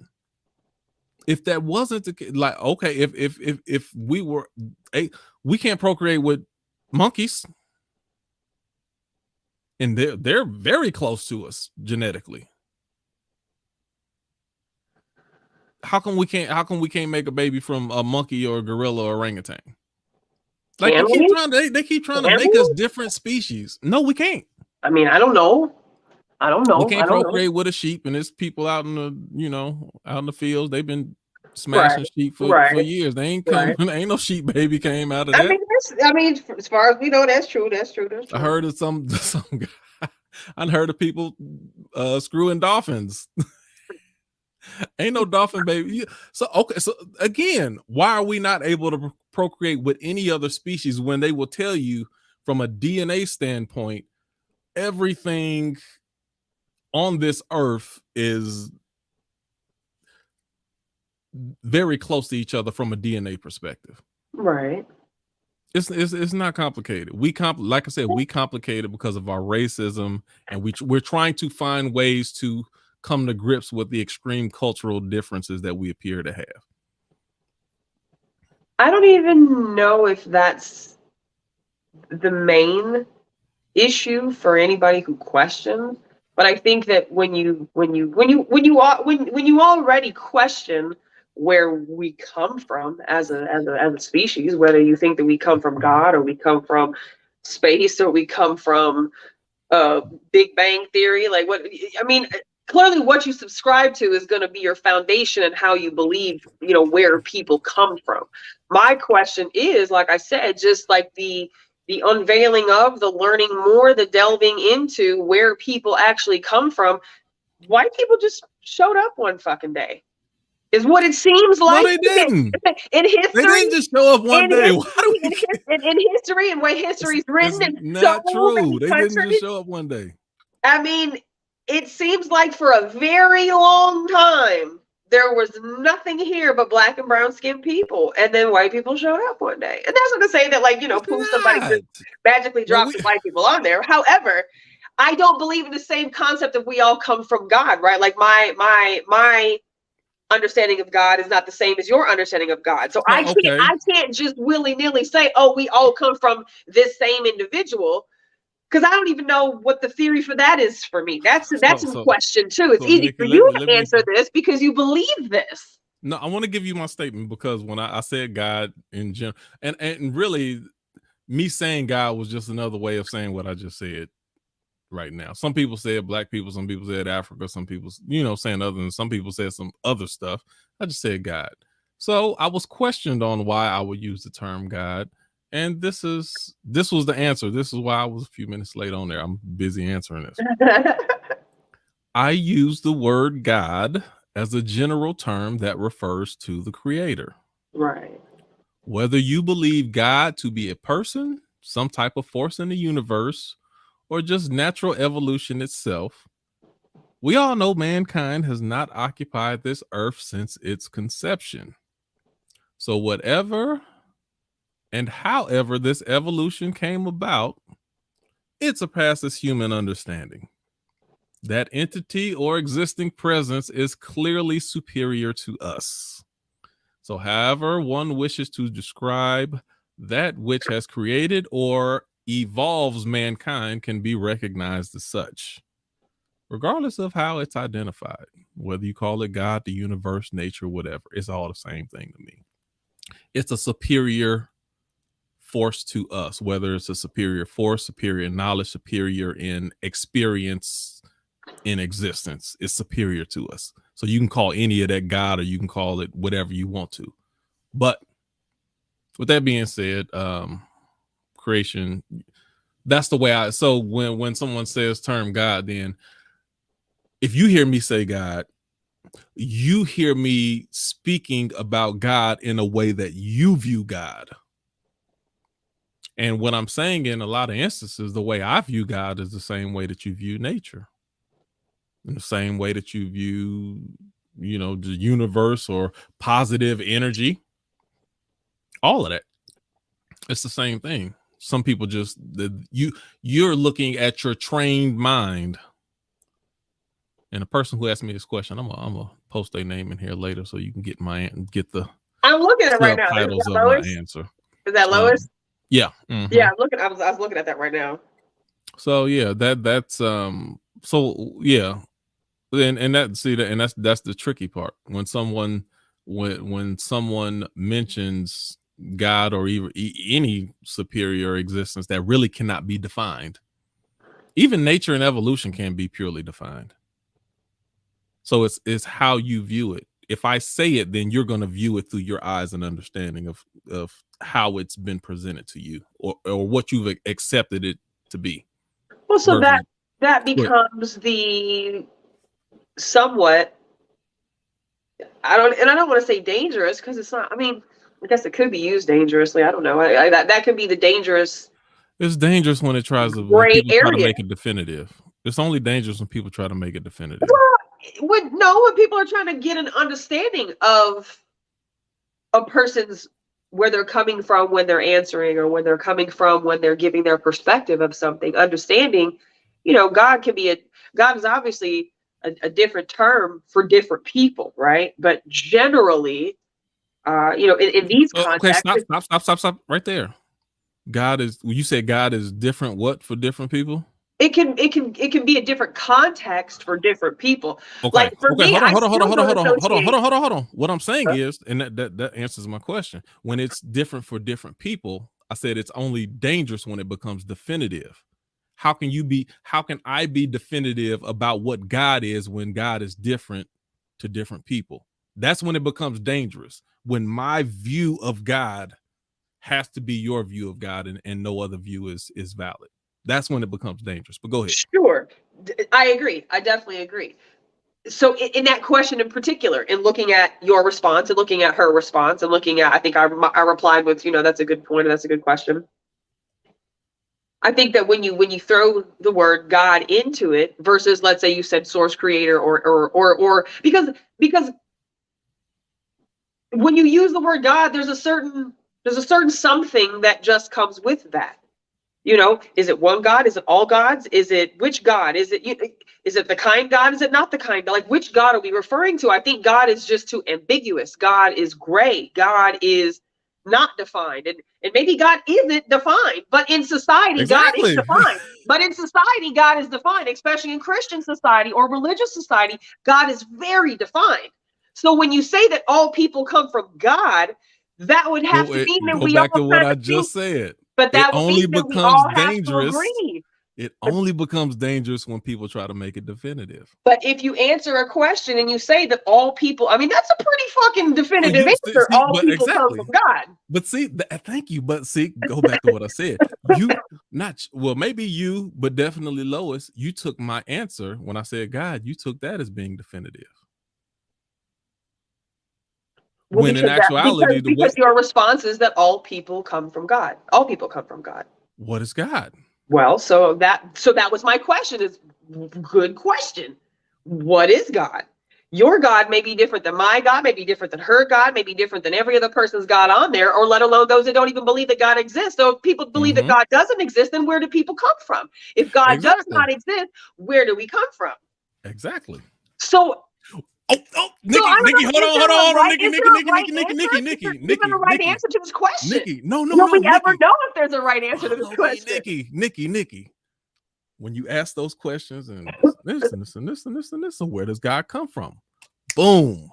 Speaker 2: If that wasn't the case, like, okay, if we can't procreate with monkeys, and they're very close to us genetically. How come we can't make a baby from a monkey or a gorilla or orangutan? Like they keep trying to make us different species. No, we can't. I
Speaker 1: mean, I don't know.
Speaker 2: We can't procreate with a sheep, and there's people out in the fields. They've been smashing sheep for years. They ain't coming. Ain't no sheep baby came out of that.
Speaker 1: I mean, as far as we know, that's true.
Speaker 2: I heard of some guy. I heard of people screwing dolphins. Ain't no dolphin baby. So again, why are we not able to procreate with any other species when they will tell you from a DNA standpoint, everything on this earth is very close to each other from a DNA perspective.
Speaker 1: Right.
Speaker 2: It's not complicated. Like I said, we complicate it because of our racism, and we're trying to find ways to come to grips with the extreme cultural differences that we appear to have.
Speaker 1: I don't even know if that's the main issue for anybody who questions. But I think that when you already question where we come from as a species, whether you think that we come from God or we come from space or we come from Big Bang Theory, like what I mean, clearly what you subscribe to is going to be your foundation and how you believe, where people come from. My question is, like I said, just like the unveiling of, the learning more, the delving into where people actually come from. White people just showed up one fucking day, is what it seems like.
Speaker 2: No, they didn't.
Speaker 1: In history,
Speaker 2: They didn't just show up one day.
Speaker 1: In history and way history is written
Speaker 2: it's
Speaker 1: in
Speaker 2: not
Speaker 1: so
Speaker 2: true.
Speaker 1: many
Speaker 2: They
Speaker 1: countries.
Speaker 2: didn't just show up one day.
Speaker 1: I mean, it seems like for a very long time there was nothing here but black and brown skinned people, and then white people showed up one day. And that's not to say that, like, poof, somebody just magically dropped some white people on there. However, I don't believe in the same concept of we all come from God, right? Like my understanding of God is not the same as your understanding of God. So I can't just willy-nilly say, oh, we all come from this same individual, because I don't even know what the theory for that is for me. That's a question too. It's easy for you to answer this because you believe this.
Speaker 2: No, I want to give you my statement, because when I said God in general, and really me saying God was just another way of saying what I just said right now. Some people said black people, some people said Africa, some people, saying other, than some people said some other stuff. I just said God. So I was questioned on why I would use the term God. And this was the answer. This is why I was a few minutes late on there. I'm busy answering this. I use the word God as a general term that refers to the creator.
Speaker 1: Right.
Speaker 2: Whether you believe God to be a person, some type of force in the universe, or just natural evolution itself, we all know mankind has not occupied this earth since its conception. So whatever and however this evolution came about, it surpasses human understanding. That entity or existing presence is clearly superior to us. So however one wishes to describe that which has created or evolves mankind can be recognized as such, regardless of how it's identified. Whether you call it God, the universe, nature, whatever, it's all the same thing to me. It's a superior force to us, whether it's a superior force, superior knowledge, superior in experience, in existence. It's superior to us. So you can call any of that God, or you can call it whatever you want to. But with that being said, creation, that's the way so when someone says term God, then if you hear me say God, you hear me speaking about God in a way that you view God. And what I'm saying, in a lot of instances, the way I view God is the same way that you view nature, in the same way that you view, the universe or positive energy, all of that. It's the same thing. Some people just, you're looking at your trained mind. And the person who asked me this question, I'm gonna post their name in here later so you can get the.
Speaker 1: I'm looking at it right now.
Speaker 2: Titles of my answer.
Speaker 1: Is that Lois?
Speaker 2: Yeah. Mm-hmm.
Speaker 1: Yeah, I was looking at that right now.
Speaker 2: So yeah, that's so yeah. And that's the tricky part. When someone mentions God or even any superior existence that really cannot be defined, even nature and evolution can't be purely defined. So it's how you view it. If I say it, then you're going to view it through your eyes and understanding of how it's been presented to you, or what you've accepted it to be.
Speaker 1: Well, so that becomes the somewhat, I don't want to say dangerous, because it's not. I mean, I guess it could be used dangerously. I don't know. That could be the dangerous.
Speaker 2: It's dangerous when people try to make it definitive. It's only dangerous when people try to make it definitive.
Speaker 1: When people are trying to get an understanding of a person's, where they're coming from when they're answering, or when they're coming from when they're giving their perspective of something, understanding, God is obviously a different term for different people, right? But generally, in these contexts.
Speaker 2: Okay, stop right there. You said God is different what for different people?
Speaker 1: It can be a different context for different people.
Speaker 2: Okay.
Speaker 1: Like for me,
Speaker 2: Hold
Speaker 1: I
Speaker 2: on.
Speaker 1: still don't associate.
Speaker 2: What I'm saying is, and that answers my question. When it's different for different people, I said it's only dangerous when it becomes definitive. How can I be definitive about what God is when God is different to different people? That's when it becomes dangerous. When my view of God has to be your view of God, and no other view is valid. That's when it becomes dangerous. But go ahead.
Speaker 1: Sure. I agree. I definitely agree. So in that question in particular, in looking at your response and looking at her response and looking at, I think I replied with, that's a good point. And that's a good question. I think that when you throw the word God into it versus, let's say you said source creator or because when you use the word God, there's a certain something that just comes with that. Is it one God? Is it all gods? Is it which God? Is it the kind God? Is it not the kind? Like, which God are we referring to? I think God is just too ambiguous. God is gray. God is not defined. And maybe God isn't defined, but in society, God is
Speaker 2: Exactly.
Speaker 1: defined. But in society, God is defined, especially in Christian society or religious society, God is very defined. So when you say that all people come from God, that would have to mean that
Speaker 2: Go
Speaker 1: we
Speaker 2: back
Speaker 1: all
Speaker 2: to what
Speaker 1: kind
Speaker 2: I
Speaker 1: of think.
Speaker 2: just said.
Speaker 1: But
Speaker 2: It
Speaker 1: that would
Speaker 2: only
Speaker 1: mean that we
Speaker 2: becomes
Speaker 1: all have to
Speaker 2: dangerous.
Speaker 1: agree.
Speaker 2: It only becomes dangerous when people try to make it definitive.
Speaker 1: But if you answer a question and you say that all people, I mean, that's a pretty fucking definitive answer. All people come from God.
Speaker 2: But see, thank you. But see, go back to what I said. Maybe you, but definitely Lois, you took my answer when I said God, you took that as being definitive.
Speaker 1: Well, when in actuality, because your response is that all people come from God. All people come from God.
Speaker 2: What is God?
Speaker 1: Well, so that was my question. Is good question. What is God? Your God may be different than my God, may be different than her God, may be different than every other person's God on there, or let alone those that don't even believe that God exists. So if people believe that God doesn't exist, then where do people come from? If God does not exist, where do we come from?
Speaker 2: Exactly.
Speaker 1: So
Speaker 2: Nikki, hold on, Nikki,
Speaker 1: even a right answer to this question.
Speaker 2: Nikki, no,
Speaker 1: will we ever know if there's a right answer to this question?
Speaker 2: Nikki. When you ask those questions and this, so where does God come from? Boom.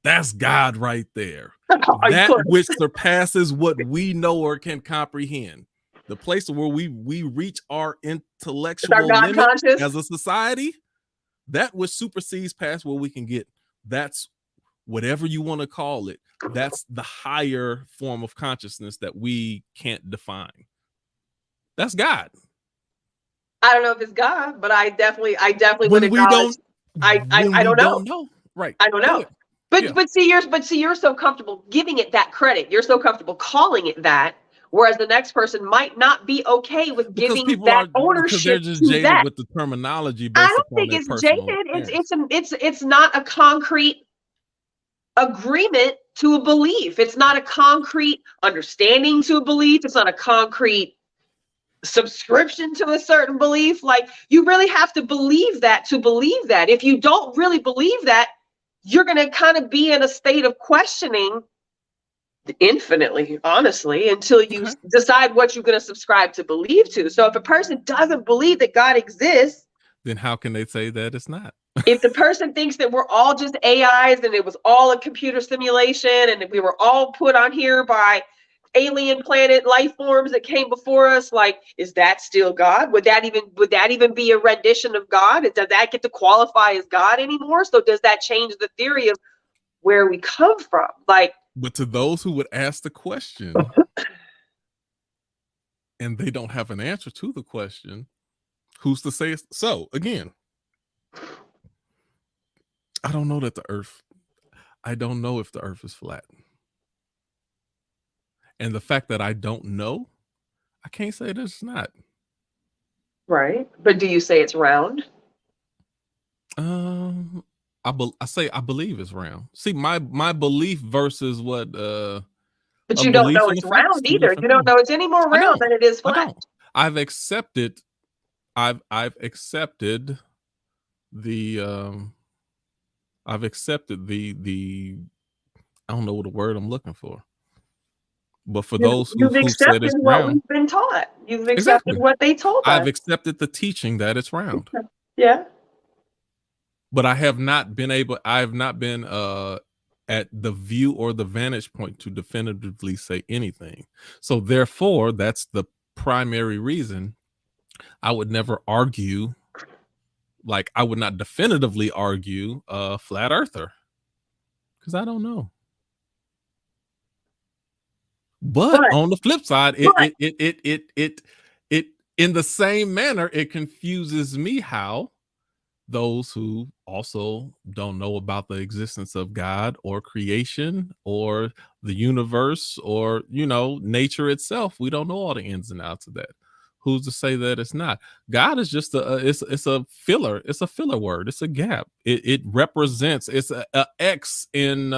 Speaker 2: That's God right there. That which surpasses what we know or can comprehend. The place where we reach our intellectual limit as a society, that which supersedes past where we can get. That's whatever you want to call it. That's the higher form of consciousness that we can't define. That's God.
Speaker 1: I don't know if it's God, but I definitely would acknowledge. I don't know.
Speaker 2: Right.
Speaker 1: I don't know. But see, you're so comfortable giving it that credit. You're so comfortable calling it that, whereas the next person might not be okay with giving that ownership. Because
Speaker 2: they're just jaded with the terminology. I don't think
Speaker 1: it's jaded. It's not a concrete agreement to a belief. It's not a concrete understanding to a belief. It's not a concrete subscription to a certain belief. Like, you really have to believe that to believe that. If you don't really believe that, you're going to kind of be in a state of questioning infinitely, honestly, until you decide what you're going to subscribe to believe to. So if a person doesn't believe that God exists,
Speaker 2: then how can they say that it's not?
Speaker 1: If the person thinks that we're all just AIs and it was all a computer simulation and we were all put on here by alien planet life forms that came before us, like, is that still God? Would that even be a rendition of God? Does that get to qualify as God anymore? So does that change the theory of where we come from?
Speaker 2: But to those who would ask the question and they don't have an answer to the question, who's to say it's so? Again, I don't know if the earth is flat. And the fact that I don't know, I can't say that it's not.
Speaker 1: Right. But do you say it's round?
Speaker 2: I say I believe it's round. See, my belief versus what
Speaker 1: but you don't know it's round either. You don't know it's any more round than it is flat.
Speaker 2: I've accepted the I don't know what the word I'm looking for. But for those
Speaker 1: You've
Speaker 2: who said
Speaker 1: accepted
Speaker 2: it's
Speaker 1: what
Speaker 2: round,
Speaker 1: we've been taught. You've accepted
Speaker 2: exactly.
Speaker 1: what they told
Speaker 2: I've
Speaker 1: us.
Speaker 2: accepted the teaching that it's round.
Speaker 1: Yeah.
Speaker 2: But I have not been at the view or the vantage point to definitively say anything. So therefore, that's the primary reason I would never argue, like I would not definitively argue a flat earther, because I don't know. But on the flip side, it in the same manner, it confuses me how those who also don't know about the existence of God or creation or the universe or, nature itself. We don't know all the ins and outs of that. Who's to say that it's not? God is just it's a filler. It's a filler word. It's a gap. It represents, it's a X in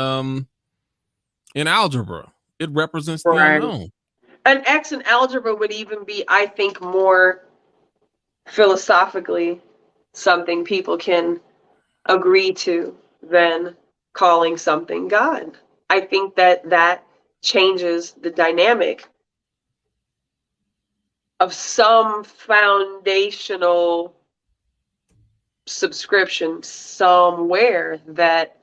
Speaker 2: algebra. It represents the unknown.
Speaker 1: An X in algebra would even be, I think, more philosophically something people can agree to than calling something God. I think that changes the dynamic of some foundational subscription somewhere that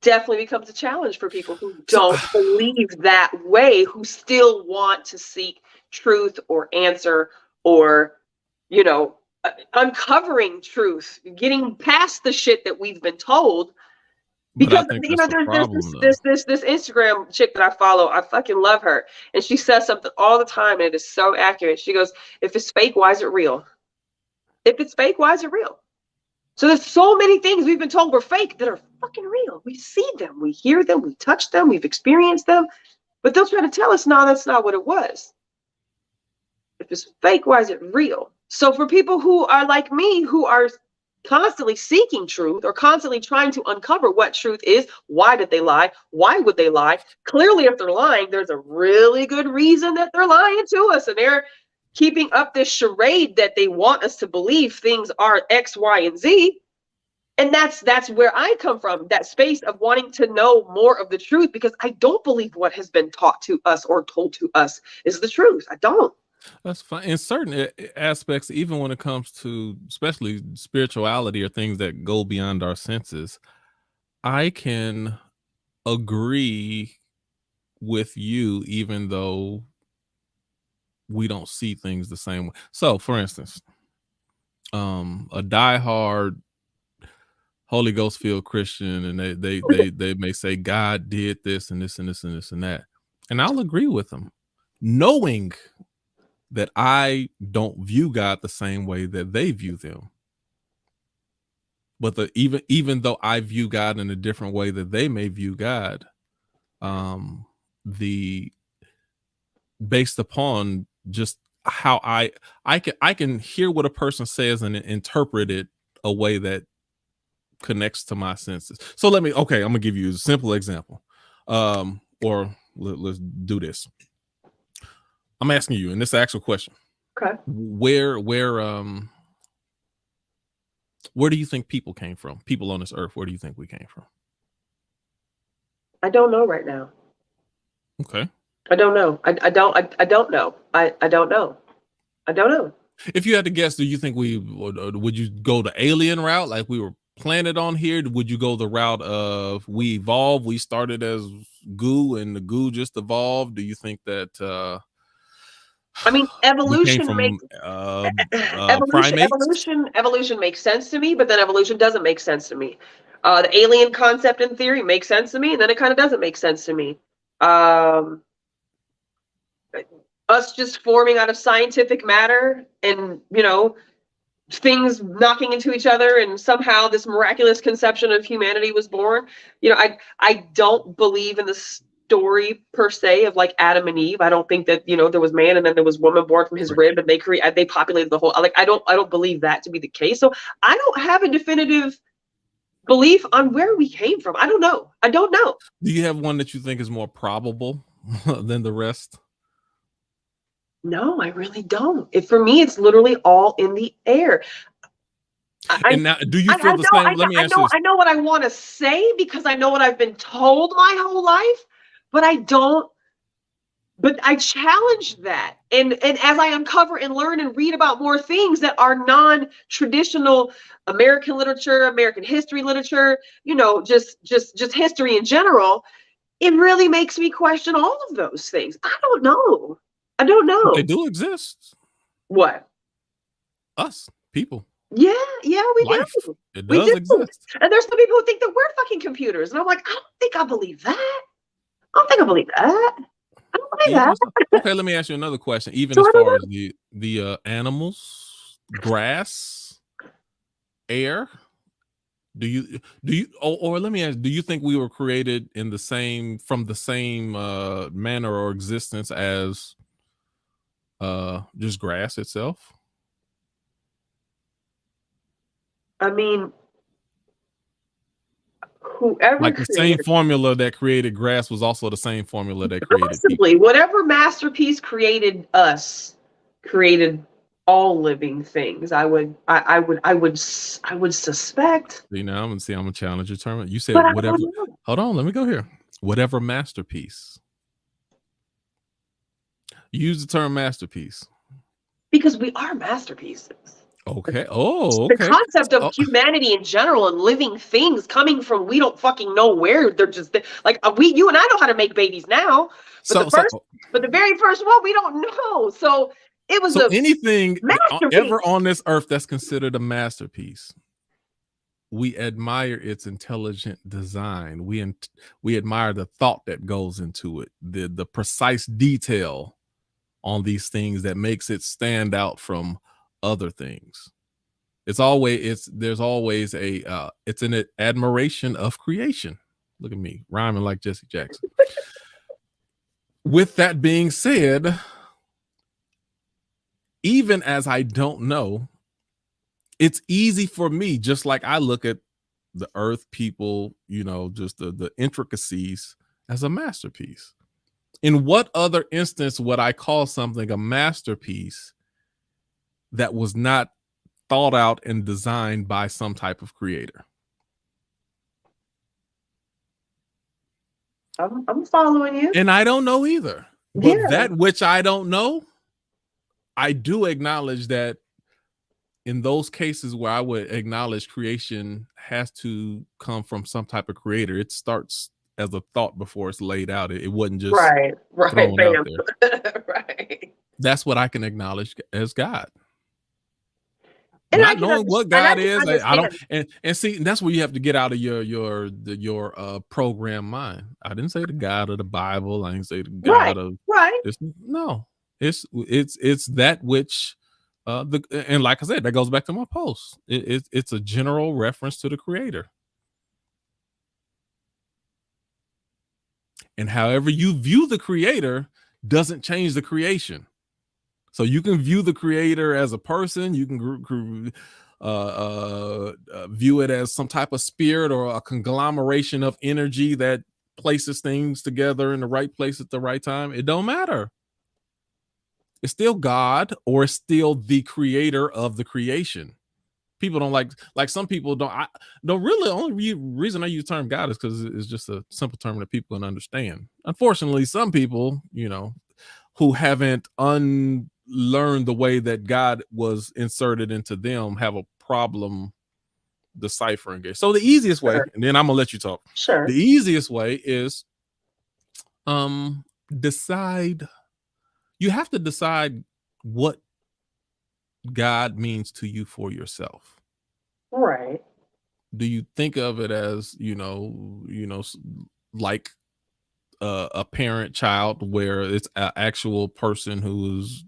Speaker 1: definitely becomes a challenge for people who don't believe that way, who still want to seek truth or answer or, uncovering truth, getting past the shit that we've been told. Because there's this Instagram chick that I follow. I fucking love her, and she says something all the time, and it is so accurate. She goes, "If it's fake, why is it real? If it's fake, why is it real?" So there's so many things we've been told were fake that are fucking real. We see them, we hear them, we touch them, we've experienced them, but they'll try to tell us, no, that's not what it was. If it's fake, why is it real? So for people who are like me, who are constantly seeking truth or constantly trying to uncover what truth is, why did they lie? Why would they lie? Clearly, if they're lying, there's a really good reason that they're lying to us, and they're keeping up this charade that they want us to believe things are X, Y, and Z. And that's where I come from, that space of wanting to know more of the truth, because I don't believe what has been taught to us or told to us is the truth. I don't.
Speaker 2: That's fine. In certain aspects, even when it comes to especially spirituality or things that go beyond our senses, I can agree with you, even though we don't see things the same way. So, for instance, a diehard Holy Ghost filled Christian, and they may say God did this and this and this and this and that, and I'll agree with them, knowing that I don't view God the same way that they view them. But even though I view God in a different way that they may view God, based upon just how I can hear what a person says and interpret it a way that connects to my senses. So I'm gonna give you a simple example. Or let's do this. I'm asking you, and this is an actual question.
Speaker 1: Okay.
Speaker 2: Where do you think people came from? People on this earth, where do you think we came from?
Speaker 1: I don't know right now.
Speaker 2: Okay.
Speaker 1: I don't know. I don't know. I don't know. I don't know.
Speaker 2: If you had to guess, do you think would you go the alien route, like we were planted on here? Would you go the route of we evolved, we started as goo and the goo just evolved? Do you think that
Speaker 1: I mean, evolution evolution makes sense to me, but then evolution doesn't make sense to me. The alien concept in theory makes sense to me, and then it kind of doesn't make sense to me. Us just forming out of scientific matter and, things knocking into each other, and somehow this miraculous conception of humanity was born. I don't believe in the story per se of like Adam and Eve. I don't think that, there was man and then there was woman born from his rib and they populated the whole, I don't believe that to be the case. So I don't have a definitive belief on where we came from. I don't know.
Speaker 2: Do you have one that you think is more probable than the rest?
Speaker 1: No, I really don't. For me, it's literally all in the air.
Speaker 2: And now, do you feel the same? Let me ask you this.
Speaker 1: I know what I want to say because I know what I've been told my whole life, but I don't But I challenge that. And as I uncover and learn and read about more things that are non-traditional American literature, American history literature, just history in general, it really makes me question all of those things. I don't know.
Speaker 2: But they do exist.
Speaker 1: What?
Speaker 2: Us, people.
Speaker 1: Yeah, we
Speaker 2: Life.
Speaker 1: do.
Speaker 2: It
Speaker 1: We
Speaker 2: does
Speaker 1: do.
Speaker 2: exist.
Speaker 1: And there's some people who think that we're fucking computers. And I'm like, I don't think I believe that. I don't think I believe that. I don't believe that.
Speaker 2: Okay, let me ask you another question. Even
Speaker 1: So
Speaker 2: as far as the animals, grass, air, do you or let me ask, do you think we were created from the same manner or existence as just grass itself?
Speaker 1: I mean, whoever
Speaker 2: Like the same formula that created grass was also the same formula that created
Speaker 1: possibly
Speaker 2: people.
Speaker 1: whatever masterpiece created us, created all living things. I would suspect.
Speaker 2: See, now I'm gonna challenge your term. You said
Speaker 1: But I
Speaker 2: whatever.
Speaker 1: don't know.
Speaker 2: Hold on, let me go here. Whatever masterpiece. Use the term masterpiece.
Speaker 1: Because we are masterpieces.
Speaker 2: Okay. Oh, okay.
Speaker 1: The concept of humanity in general and living things coming from we don't fucking know where. They're just like you and I know how to make babies now, but the very first one we don't know. So it was
Speaker 2: anything
Speaker 1: masterpiece.
Speaker 2: ever on this earth that's considered a masterpiece. We admire its intelligent design. We admire the thought that goes into it, the precise detail on these things that makes it stand out from other things. There's always it's an admiration of creation. Look at me rhyming like Jesse Jackson. With that being said, even as I don't know, it's easy for me, just like I look at the earth, people, just the intricacies as a masterpiece. In what other instance would I call something a masterpiece that was not thought out and designed by some type of creator?
Speaker 1: I'm following you.
Speaker 2: And I don't know either. But that which I don't know, I do acknowledge that in those cases where I would acknowledge creation has to come from some type of creator, it starts as a thought before it's laid out. It wasn't just thrown out there.
Speaker 1: Right.
Speaker 2: That's what I can acknowledge as God.
Speaker 1: And
Speaker 2: not knowing what God is, I don't. And see, that's where you have to get out of your program mind. I didn't say the God of the Bible. I didn't say the God of this. No, it's that which. And like I said, that goes back to my post. It's a general reference to the creator. And however you view the creator doesn't change the creation. So you can view the creator as a person. You can view it as some type of spirit or a conglomeration of energy that places things together in the right place at the right time. It don't matter. It's still God, or it's still the creator of the creation. People don't like some people don't really. Only reason I use the term God is because it's just a simple term that people can understand. Unfortunately, some people, who haven't unlearned the way that God was inserted into them, have a problem deciphering it. So the easiest way, and then I'm gonna let you talk.
Speaker 1: Sure.
Speaker 2: The easiest way is decide. You have to decide what God means to you for yourself.
Speaker 1: Right.
Speaker 2: Do you think of it as, like a parent child, where it's an actual person who's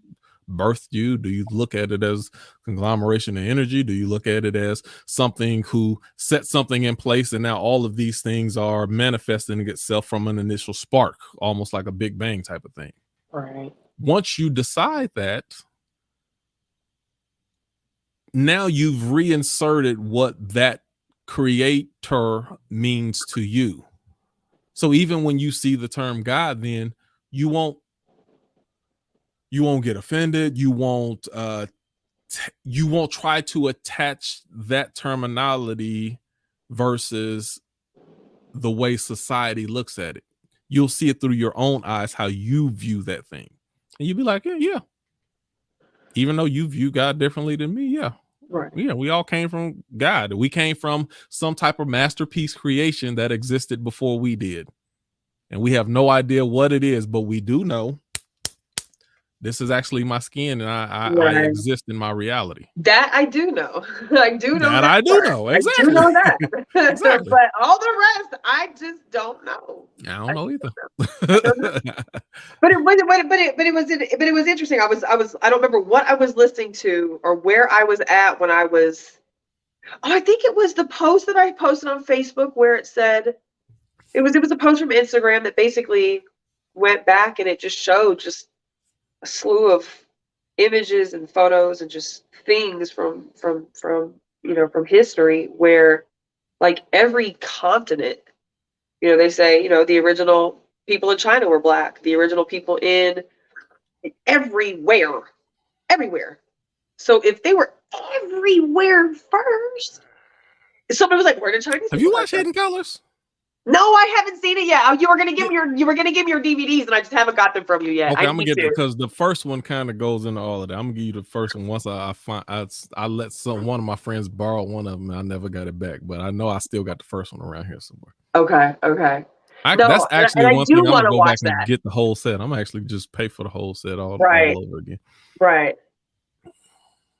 Speaker 2: birthed you? Do you look at it as conglomeration of energy? Do you look at it as something who set something in place and now all of these things are manifesting itself from an initial spark, almost like a Big Bang type of thing?
Speaker 1: Right.
Speaker 2: Once you decide that, now you've reinserted what that creator means to you. So even when you see the term God, then you won't get offended. You won't try to attach that terminology versus the way society looks at it. you'll see it through your own eyes, how you view that thing. And you'll be like, yeah. Even though you view God differently than me, yeah.
Speaker 1: Right.
Speaker 2: Yeah, we all came from God. We came from some type of masterpiece creation that existed before we did. And we have no idea what it is, but we do know this is actually my skin, and I exist in my reality.
Speaker 1: That I do know. I do know that.
Speaker 2: I do know. Exactly.
Speaker 1: I do know that.
Speaker 2: Exactly.
Speaker 1: But all the rest, I just don't know.
Speaker 2: I don't know either.
Speaker 1: But it was interesting. I don't remember what I was listening to or where I was at when I was. Oh, I think it was the post that I posted on Facebook where it said it was a post from Instagram that basically went back and it just showed just a slew of images and photos and just things from history where like every continent, they say, the original people in China were black, the original people in everywhere. So if they were everywhere first, somebody was like, where did Chinese
Speaker 2: Have you watched Hidden Colors?
Speaker 1: No, I haven't seen it yet. You were gonna give me your DVDs, and I just haven't got them from you yet.
Speaker 2: Okay, I'm gonna get it because the first one kind of goes into all of that. I'm gonna give you the first one once I let one of my friends borrow one of them, and I never got it back. But I know I still got the first one around here somewhere.
Speaker 1: Okay.
Speaker 2: That's actually one thing I'm gonna go back and get the whole set. I'm actually just pay for the whole set all over again.
Speaker 1: Right.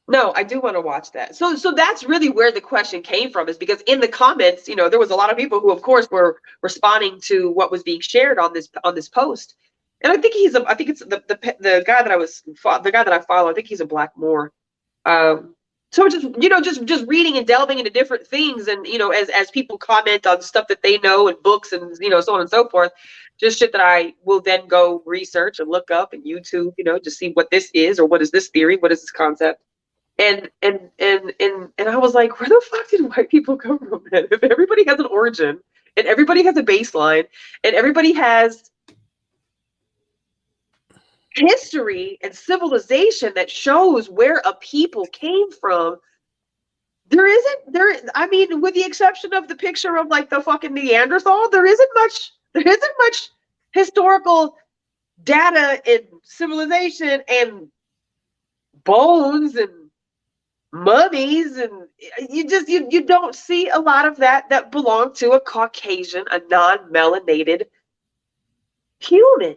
Speaker 1: No, I do want to watch that. So that's really where the question came from, is because in the comments, there was a lot of people who, of course, were responding to what was being shared on this post. And I think it's the guy that I follow. I think he's a Black Moor. So just reading and delving into different things, and as people comment on stuff that they know and books and so on and so forth, just shit that I will then go research and look up and YouTube, to see what this is, or what is this theory, what is this concept. And I was like, where the fuck did white people come from, man? If everybody has an origin and everybody has a baseline and everybody has history and civilization that shows where a people came from, I mean, with the exception of the picture of like the fucking Neanderthal, there isn't much historical data and civilization and bones and mummies, and you don't see a lot of that belong to a Caucasian, a non-melanated human.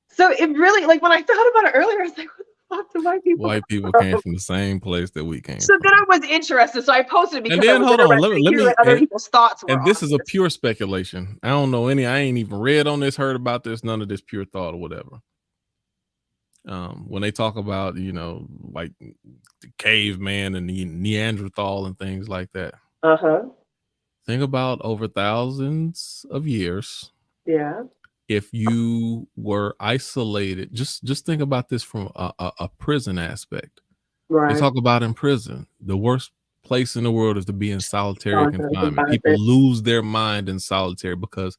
Speaker 1: So it really, like, when I thought about it earlier, I was like, what the fuck do white people
Speaker 2: came from the same place that we came from.
Speaker 1: Then I was interested, so I posted it because
Speaker 2: and then hold on, let me
Speaker 1: what other people's thoughts were.
Speaker 2: And this is a pure speculation. I don't know I ain't even read on this, heard about this, none of this, pure thought or whatever. When they talk about, like the caveman and the Neanderthal and things like that. Think about over thousands of years.
Speaker 1: Yeah.
Speaker 2: If you were isolated, just think about this from a prison aspect.
Speaker 1: Right.
Speaker 2: They talk about in prison, the worst place in the world is to be in solitary confinement. People lose their mind in solitary because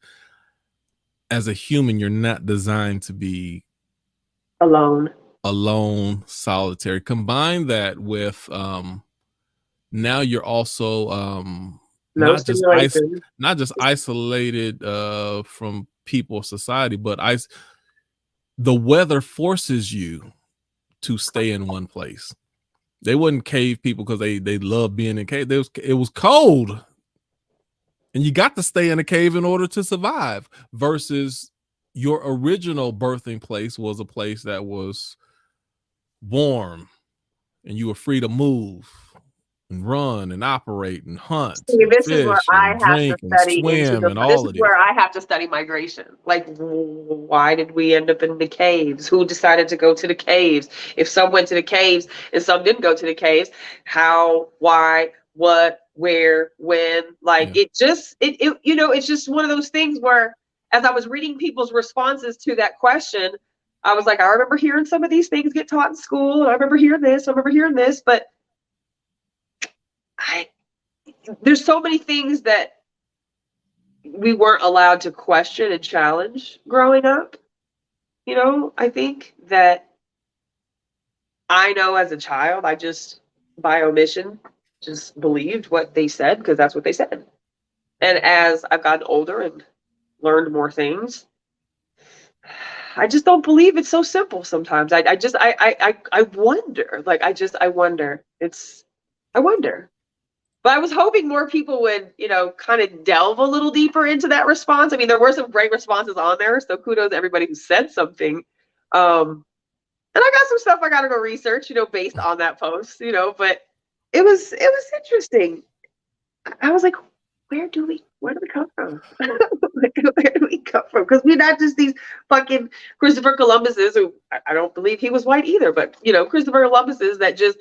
Speaker 2: as a human, you're not designed to be alone, solitary. Combine that with now you're also not just isolated from people, society, but the weather forces you to stay in one place. They wouldn't cave people because they love being in cave. It was cold, and you got to stay in a cave in order to survive. Versus your original birthing place was a place that was warm, and you were free to move and run and operate and hunt.
Speaker 1: This is where I have to study this is where I have to study migration. Like, why did we end up in the caves? Who decided to go to the caves? If some went to the caves and some didn't go to the caves, how, why, what, where, when? Like, it's just one of those things where, as I was reading people's responses to that question, I was like, I remember hearing some of these things get taught in school, and I remember hearing this, but there's so many things that we weren't allowed to question and challenge growing up. I think that I know as a child, I just, by omission, just believed what they said because that's what they said. And as I've gotten older and learned more things, I just don't believe it's so simple sometimes. I wonder. Like I wonder. I wonder. But I was hoping more people would, kind of delve a little deeper into that response. I mean, there were some great responses on there, so kudos to everybody who said something. And I got some stuff I gotta go research, based on that post, but it was interesting. I was like, where do we come from? Like, where do we come from? Because we're not just these fucking Christopher Columbuses, who I don't believe he was white either, but Christopher Columbuses that just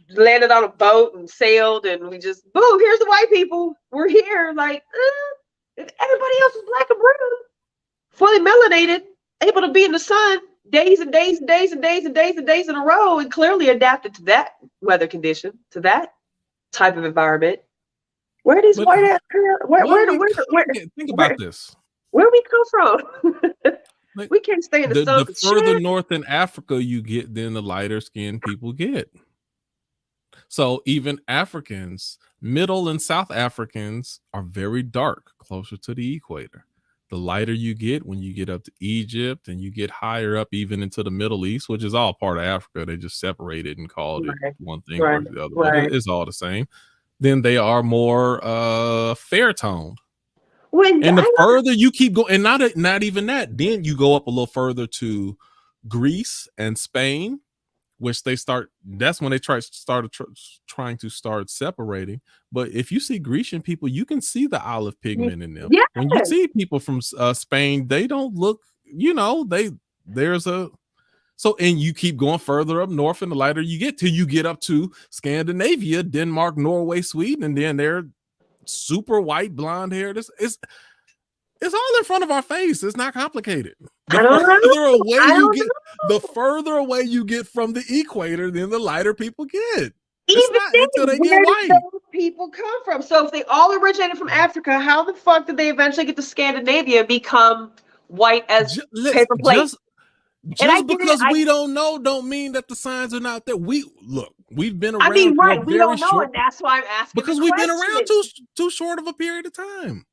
Speaker 1: landed on a boat and sailed, and we just boom, here's the white people. We're here. Like everybody else is black and brown, fully melanated, able to be in the sun days and days and days and days and days and days in a row, and clearly adapted to that weather condition, to that type of environment. Where these white ass
Speaker 2: think about this.
Speaker 1: Where we come from? Like, we can't stay in the sun.
Speaker 2: The further north in Africa you get, then the lighter skinned people get. So even Africans, Middle and South Africans, are very dark, closer to the equator. The lighter you get when you get up to Egypt and you get higher up even into the Middle East, which is all part of Africa. They just separated and called it one thing or the other, but it's all the same. Then they are more fair toned. And the further you keep going, and not even that, then you go up a little further to Greece and Spain, which that's when they started trying to start separating. But if you see Grecian people, you can see the olive pigment in them.
Speaker 1: Yes.
Speaker 2: When you see people from Spain, they don't look, and you keep going further up north, and the lighter you get till you get up to Scandinavia, Denmark, Norway, Sweden, and then they're super white, blonde hair. It's all in front of our face. It's not complicated. The further away you get from the equator, then the lighter people get. Until they get white.
Speaker 1: Where did those people come from? So if they all originated from Africa, how the fuck did they eventually get to Scandinavia and become white as paper plates?
Speaker 2: Just because we don't know, don't mean that the signs are not there. We've been around.
Speaker 1: We don't know, and that's why I'm asking.
Speaker 2: Because we've been around too short of a period of time.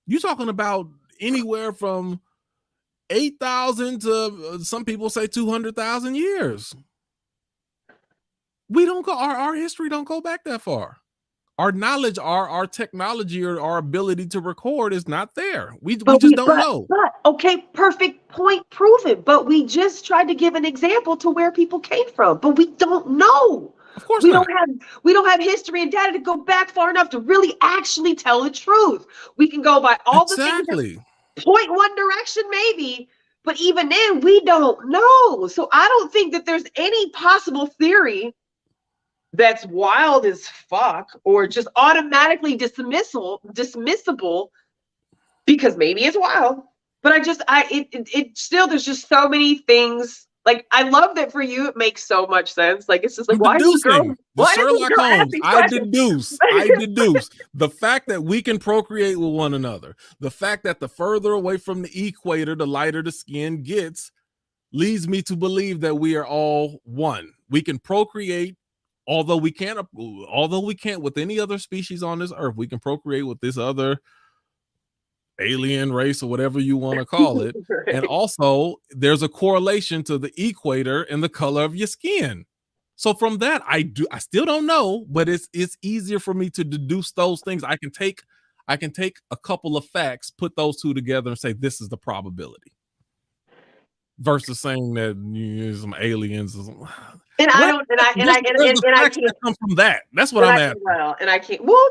Speaker 2: You're talking about anywhere from 8,000 to some people say 200,000 years. We don't go. Our history don't go back that far. Our knowledge, our technology, or our ability to record is not there. We just don't know.
Speaker 1: But okay, perfect point proven. But we just tried to give an example to where people came from, but we don't know.
Speaker 2: Of course
Speaker 1: we don't have history and data to go back far enough to really actually tell the truth. We can go by all the things that point one direction, maybe, but even then, we don't know. So I don't think that there's any possible theory that's wild as fuck or just automatically dismissible because maybe it's wild. But it still, there's just so many things. Like, I love that for you, it makes so much sense. Like, it's just like, why is
Speaker 2: Sherlock Holmes? I deduce the fact that we can procreate with one another, the fact that the further away from the equator, the lighter the skin gets, leads me to believe that we are all one. We can procreate, although we can't with any other species on this earth. We can procreate with this other alien race or whatever you want to call it.
Speaker 1: Right.
Speaker 2: And also there's a correlation to the equator and the color of your skin. So from that, I still don't know, but it's easier for me to deduce those things. I can take a couple of facts, put those two together and say this is the probability, versus saying that some aliens come from that. That's what I'm at.
Speaker 1: Well, and I can't. Well,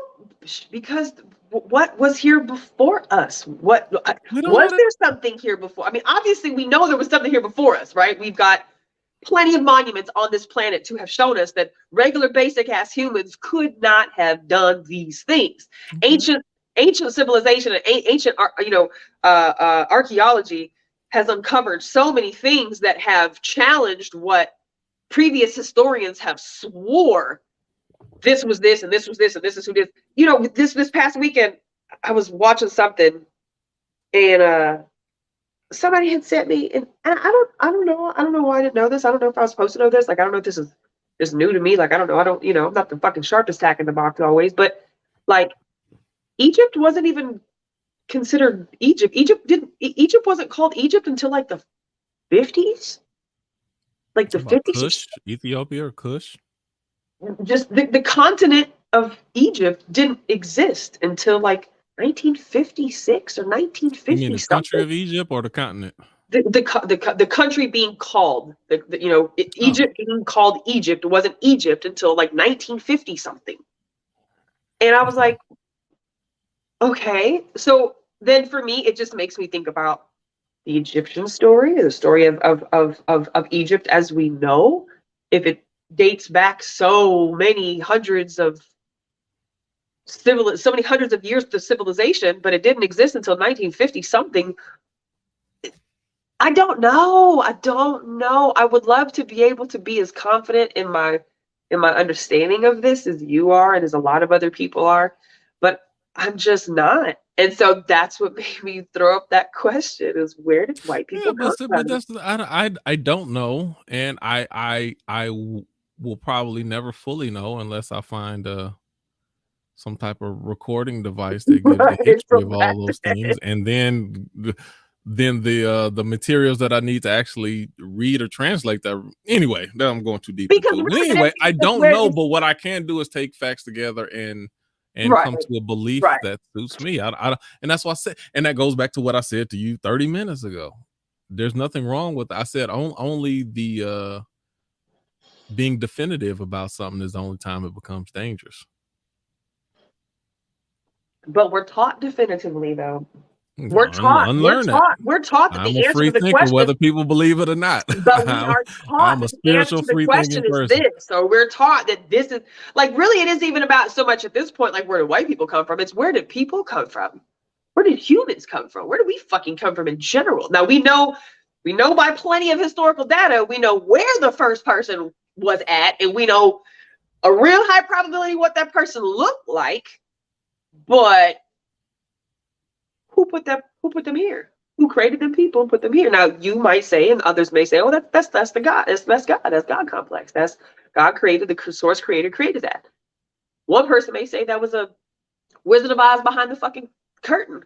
Speaker 1: because what was here before us? Was there something here before? I mean, obviously, we know there was something here before us, right? We've got plenty of monuments on this planet to have shown us that regular, basic ass humans could not have done these things. Mm-hmm. Ancient civilization and ancient, archaeology has uncovered so many things that have challenged what previous historians have swore this was this and this was this and this is who did. This past weekend I was watching something and somebody had sent me, and I don't know why I didn't know this. I don't know if I was supposed to know this. Like, I don't know if this is just new to me. Like, I don't know. I'm not the fucking sharpest tack in the box always, but like, Egypt wasn't even considered Egypt. Egypt wasn't called Egypt until like the 50s, like the 50s.
Speaker 2: Kush, Ethiopia or Kush?
Speaker 1: Just the continent of Egypt didn't exist until like 1956 or 1950.
Speaker 2: You mean the country of Egypt or the continent?
Speaker 1: The country being called, Egypt being called Egypt wasn't Egypt until like 1950 something. And I was like, okay. So then for me, it just makes me think about the Egyptian story, the story of Egypt as we know. If it dates back so many hundreds of years to civilization, but it didn't exist until 1950 something. I don't know. I would love to be able to be as confident in my understanding of this as you are and as a lot of other people are, but I'm just not. And so that's what made me throw up that question: is where did white people come from?
Speaker 2: But that's I don't know, and I will probably never fully know unless I find some type of recording device that gives the history of all those things, and then the materials that I need to actually read or translate that. Anyway, now I'm going too deep into it. But anyway, I don't know, but what I can do is take facts together and come to a belief that suits me. I and that's why I said, and that goes back to what I said to you 30 minutes ago. There's nothing wrong with, I said only the being definitive about something is the only time it becomes dangerous.
Speaker 1: But we're taught definitively, though. We're taught that the answer to the question,
Speaker 2: whether people believe it or not.
Speaker 1: But we are taught that the answer to the question is this. So we're taught that this is, like, really, it isn't even about so much at this point, like, where do white people come from? It's where did people come from? Where did humans come from? Where do we fucking come from in general? Now, we know by plenty of historical data, we know where the first person was at, and we know a real high probability what that person looked like. But who put them here? Who created them people and put them here? Now you might say, and others may say, oh, that's the God. That's God complex. That's God created, the source creator created that. One person may say that was a Wizard of Oz behind the fucking curtain,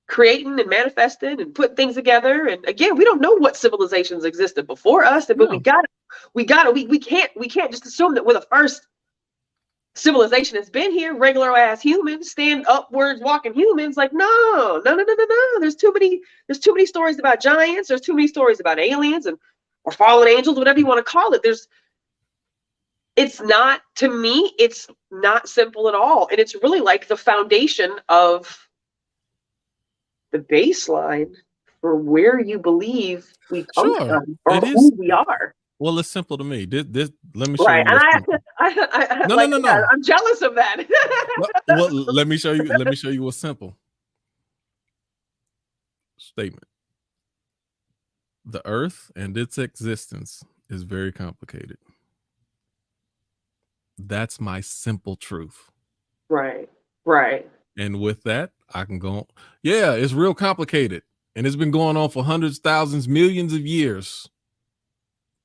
Speaker 1: creating and manifesting and putting things together. And again, we don't know what civilizations existed before us, but we can't just assume that we're the first civilization has been here. Regular ass humans, stand upwards walking humans. Like, no. There's too many stories about giants. There's too many stories about aliens or fallen angels, whatever you want to call it. It's not, to me, it's not simple at all. And it's really like the foundation of the baseline for where you believe we come from or who we are.
Speaker 2: Well, it's simple to me. This let me show you. No.
Speaker 1: I'm jealous of that.
Speaker 2: well, let me show you. Let me show you a simple statement. The earth and its existence is very complicated. That's my simple truth.
Speaker 1: Right.
Speaker 2: And with that, I can go, yeah, it's real complicated. And it's been going on for hundreds, thousands, millions of years.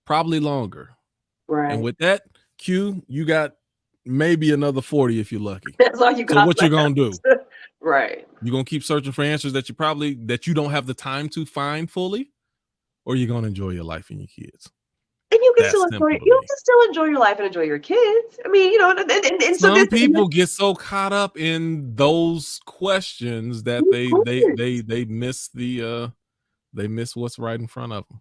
Speaker 2: Probably longer.
Speaker 1: Right.
Speaker 2: And with that, Q, you got maybe another 40 if you're lucky.
Speaker 1: That's all you got.
Speaker 2: So what you gonna do?
Speaker 1: Right.
Speaker 2: You gonna keep searching for answers that you don't have the time to find fully, or you gonna enjoy your life and your kids?
Speaker 1: And you can still enjoy your life and enjoy your kids. I mean, and
Speaker 2: some people get so caught up in those questions that they miss what's right in front of them.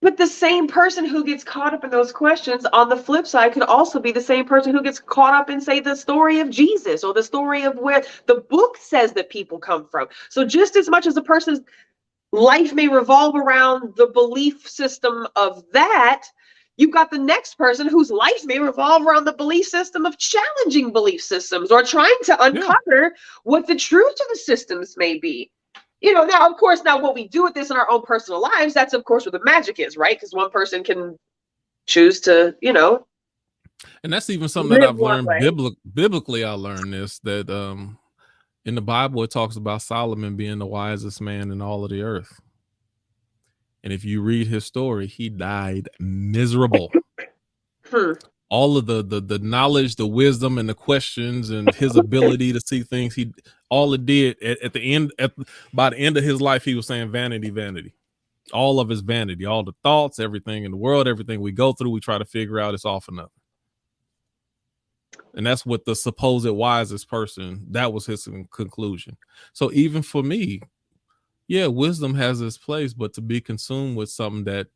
Speaker 1: But the same person who gets caught up in those questions, on the flip side, could also be the same person who gets caught up in, say, the story of Jesus or the story of where the book says that people come from. So just as much as a person's life may revolve around the belief system of that, you've got the next person whose life may revolve around the belief system of challenging belief systems or trying to uncover what the truth of the systems may be. Now, of course, what we do with this in our own personal lives, that's, of course, where the magic is, right? Because one person can choose to,
Speaker 2: And that's even something that I've learned biblically. I learned this, that in the Bible, it talks about Solomon being the wisest man in all of the earth. And if you read his story, he died miserable. all of the knowledge, the wisdom, and the questions, and his ability to see things. He all it did at the end, by the end of his life, he was saying vanity, vanity. All of his vanity, all the thoughts, everything in the world, everything we go through, we try to figure out, it's all for nothing. And that's what the supposed wisest person, that was his conclusion. So even for me, yeah, wisdom has its place, but to be consumed with something that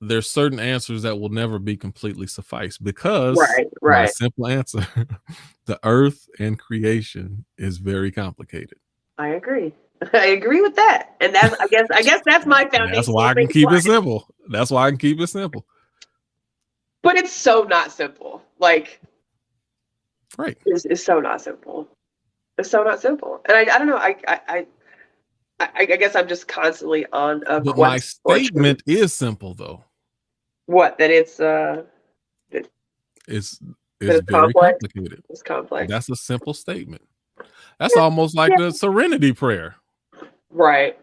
Speaker 2: there's certain answers that will never be completely suffice, because my simple answer, the earth and creation is very complicated.
Speaker 1: I agree. I agree with that. And that's, I guess that's my foundation.
Speaker 2: That's why I can keep it simple. That's why I can keep it simple.
Speaker 1: But it's so not simple. Like,
Speaker 2: right.
Speaker 1: It's so not simple. It's so not simple. And I don't know. I guess I'm just constantly on a
Speaker 2: But my statement is simple, though.
Speaker 1: What? That it's
Speaker 2: very complicated.
Speaker 1: It's complex.
Speaker 2: That's a simple statement. That's almost like the serenity prayer.
Speaker 1: Right.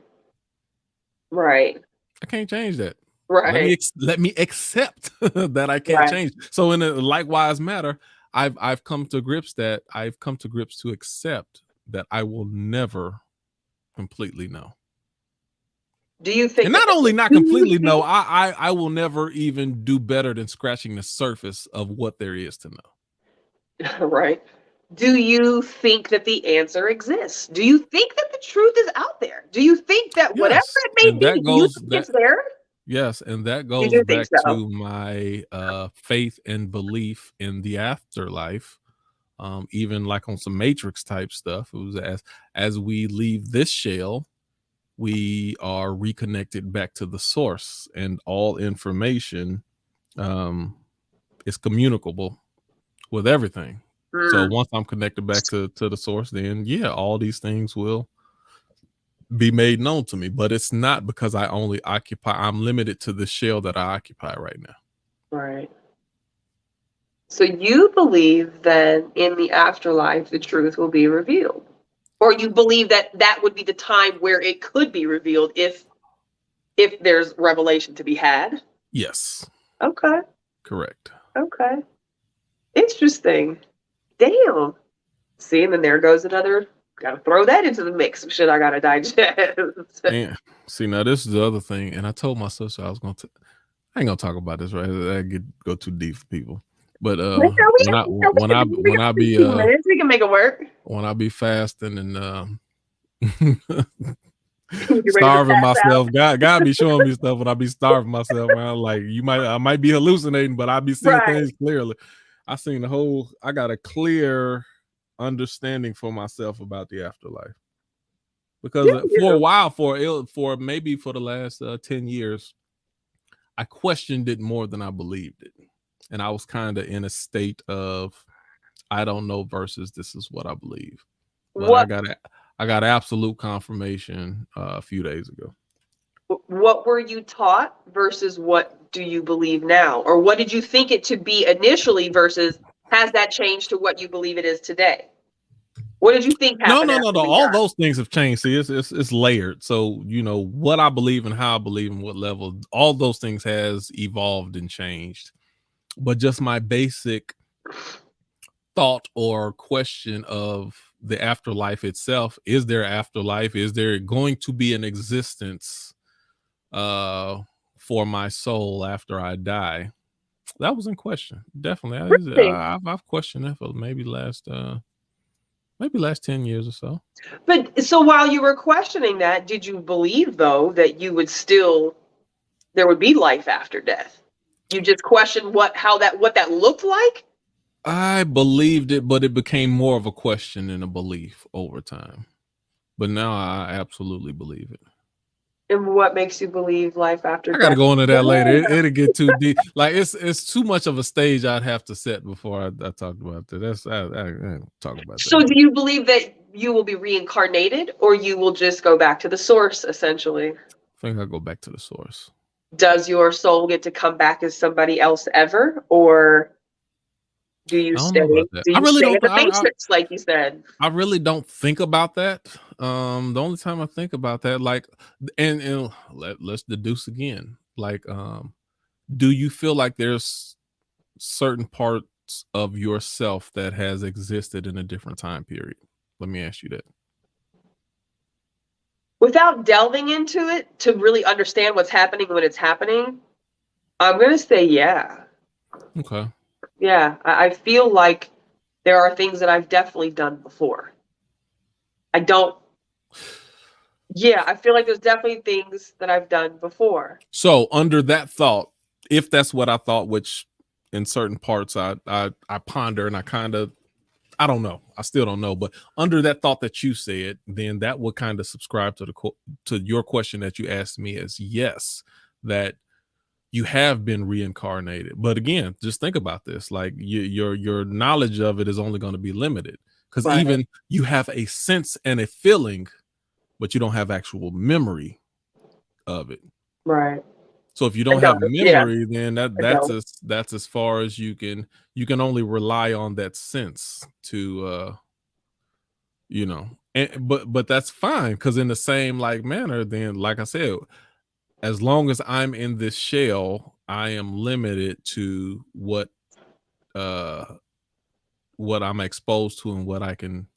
Speaker 1: Right.
Speaker 2: I can't change that.
Speaker 1: Right.
Speaker 2: Let me accept that I can't change. So in a likewise matter, I've come to grips to accept that I will never completely know.
Speaker 1: Do you think?
Speaker 2: And not only not completely know, I will never even do better than scratching the surface of what there is to know.
Speaker 1: Right. Do you think that the answer exists? Do you think that the truth is out there? Do you think that whatever it may be, it's there?
Speaker 2: Yes, and that goes back to my faith and belief in the afterlife. Even like on some Matrix type stuff, it was as we leave this shell, we are reconnected back to the source, and all information is communicable with everything. So once I'm connected back to the source, then yeah, all these things will be made known to me. But it's not because I'm limited to the shell that I occupy right now.
Speaker 1: Right. So you believe then in the afterlife, the truth will be revealed? Or you believe that would be the time where it could be revealed if there's revelation to be had?
Speaker 2: Yes.
Speaker 1: Okay.
Speaker 2: Correct.
Speaker 1: Okay. Interesting. Damn. See, and then there goes another, gotta throw that into the mix of shit I gotta digest.
Speaker 2: And see, now this is the other thing, and I told my sister I was I ain't gonna talk about this, right? I go too deep for people. But when I be
Speaker 1: we can make it work.
Speaker 2: When I be fasting and starving myself, God be showing me stuff when I be starving myself, man. Like I might be hallucinating, but I be seeing things clearly. I got a clear understanding for myself about the afterlife, because for a while, for maybe for the last 10 years, I questioned it more than I believed it, and I was kind of in a state of I don't know versus this is what I believe. But I got absolute confirmation a few days ago.
Speaker 1: What were you taught versus what do you believe now? Or what did you think it to be initially versus has that changed to what you believe it is today? What did you think happened?
Speaker 2: No. All those things have changed. See, it's layered. So, what I believe and how I believe and what level, all those things has evolved and changed. But just my basic thought or question of the afterlife itself, is there afterlife? Is there going to be an existence for my soul after I die? That was in question. Definitely. I've questioned that for maybe last 10 years or so.
Speaker 1: But so while you were questioning that, did you believe though that you would there would be life after death? You just questioned what that looked like?
Speaker 2: I believed it, but it became more of a question than a belief over time. But now I absolutely believe it.
Speaker 1: And what makes you believe life after death?
Speaker 2: I gotta go into that later. It'll get too deep. Like it's too much of a stage I'd have to set before I talk about that. I talk about that.
Speaker 1: So do you believe that you will be reincarnated, or you will just go back to the source, essentially?
Speaker 2: I think I'll go back to the source.
Speaker 1: Does your soul get to come back as somebody else ever, or do you stay? Do you stay in the matrix, like you said?
Speaker 2: I really don't think about that. The only time I think about that, like, and let's deduce again. Like, do you feel like there's certain parts of yourself that has existed in a different time period? Let me ask you that.
Speaker 1: Without delving into it to really understand what's happening when it's happening, I'm going to say yeah.
Speaker 2: Okay.
Speaker 1: Yeah, I feel like there are things that I've definitely done before. I don't, yeah, I feel like there's definitely things that I've done before.
Speaker 2: So under that thought, if that's what I thought, which in certain parts I ponder and I don't know. I still don't know. But under that thought that you said, then that would kind of subscribe to to your question that you asked me as yes, that you have been reincarnated. But again, just think about this. Like your knowledge of it is only going to be limited, because
Speaker 1: Right.
Speaker 2: even you have a sense and a feeling, but you don't have actual memory of it.
Speaker 1: Right.
Speaker 2: So if you don't
Speaker 1: I
Speaker 2: have
Speaker 1: don't. Yeah,
Speaker 2: memory, then
Speaker 1: I don't.
Speaker 2: that's as far as you can only rely on that sense to you know. And but that's fine, because in the same like manner, then like I said, as long as I'm in this shell, I am limited to what I'm exposed to and what I can,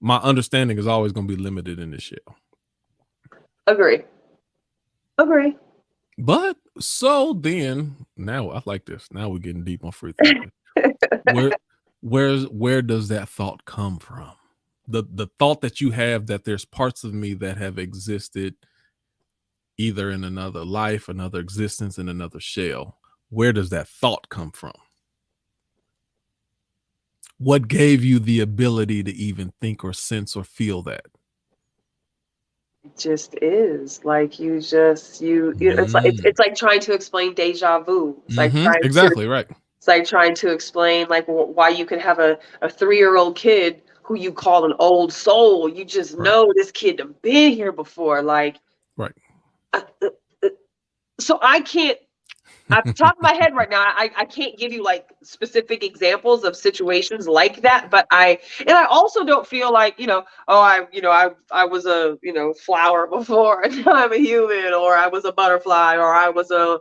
Speaker 2: my understanding is always going to be limited in this shell.
Speaker 1: Agree. Agree.
Speaker 2: But so then now I like this. Now we're getting deep on free thinking. Where does that thought come from? The thought that you have that there's parts of me that have existed either in another life, another existence, in another shell. Where does that thought come from? What gave you the ability to even think or sense or feel that?
Speaker 1: It just is like it's like trying to explain deja vu. It's like trying to
Speaker 2: Exactly right.
Speaker 1: It's like trying to explain like why you can have a 3-year-old kid who you call an old soul. You just
Speaker 2: Right.
Speaker 1: know this kid have been here before. Like,
Speaker 2: Right.
Speaker 1: So I can't, at the top of my head right now, I can't give you like specific examples of situations like that. But I also don't feel like, I was a, flower before and I'm a human, or I was a butterfly, or I was a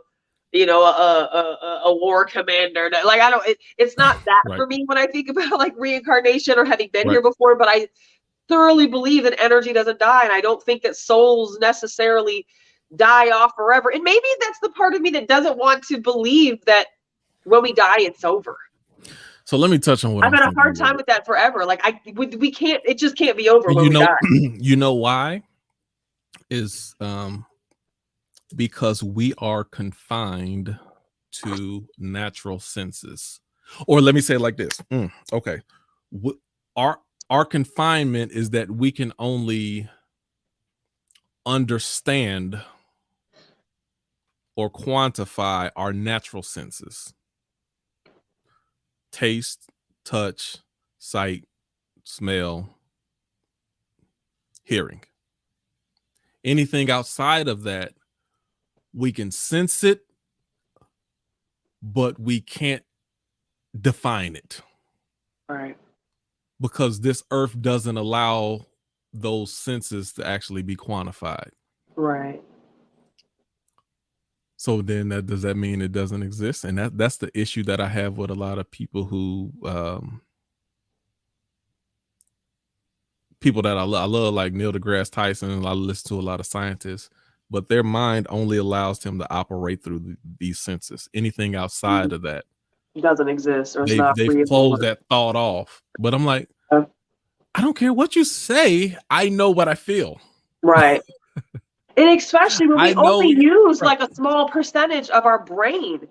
Speaker 1: war commander. Like, I don't, it's not that
Speaker 2: Right.
Speaker 1: for me when I think about like reincarnation or having been
Speaker 2: Right.
Speaker 1: here before, but I thoroughly believe that energy doesn't die. And I don't think that souls necessarily die off forever. And maybe that's the part of me that doesn't want to believe that when we die, it's over.
Speaker 2: So let me touch on what
Speaker 1: I've
Speaker 2: I'm
Speaker 1: had a
Speaker 2: thinking.
Speaker 1: hard time with that forever. Like we can't, it just can't be over when we die.
Speaker 2: You know why? Is because we are confined to natural senses. Or let me say it like this. Okay. Our confinement is that we can only understand or quantify our natural senses: taste, touch, sight, smell, hearing. Anything outside of that, we can sense it, but we can't define it.
Speaker 1: Right.
Speaker 2: Because this earth doesn't allow those senses to actually be quantified.
Speaker 1: Right.
Speaker 2: So then does that mean it doesn't exist? And that's the issue that I have with a lot of people who people that I love, like Neil deGrasse Tyson, and I listen to a lot of scientists, but their mind only allows them to operate through these senses. Anything outside of that
Speaker 1: doesn't exist, or it's not
Speaker 2: they've
Speaker 1: real.
Speaker 2: closed that thought off. But I'm like, I don't care what you say. I know what I feel.
Speaker 1: Right. And especially when we only use
Speaker 2: right.
Speaker 1: like a small percentage of our brain.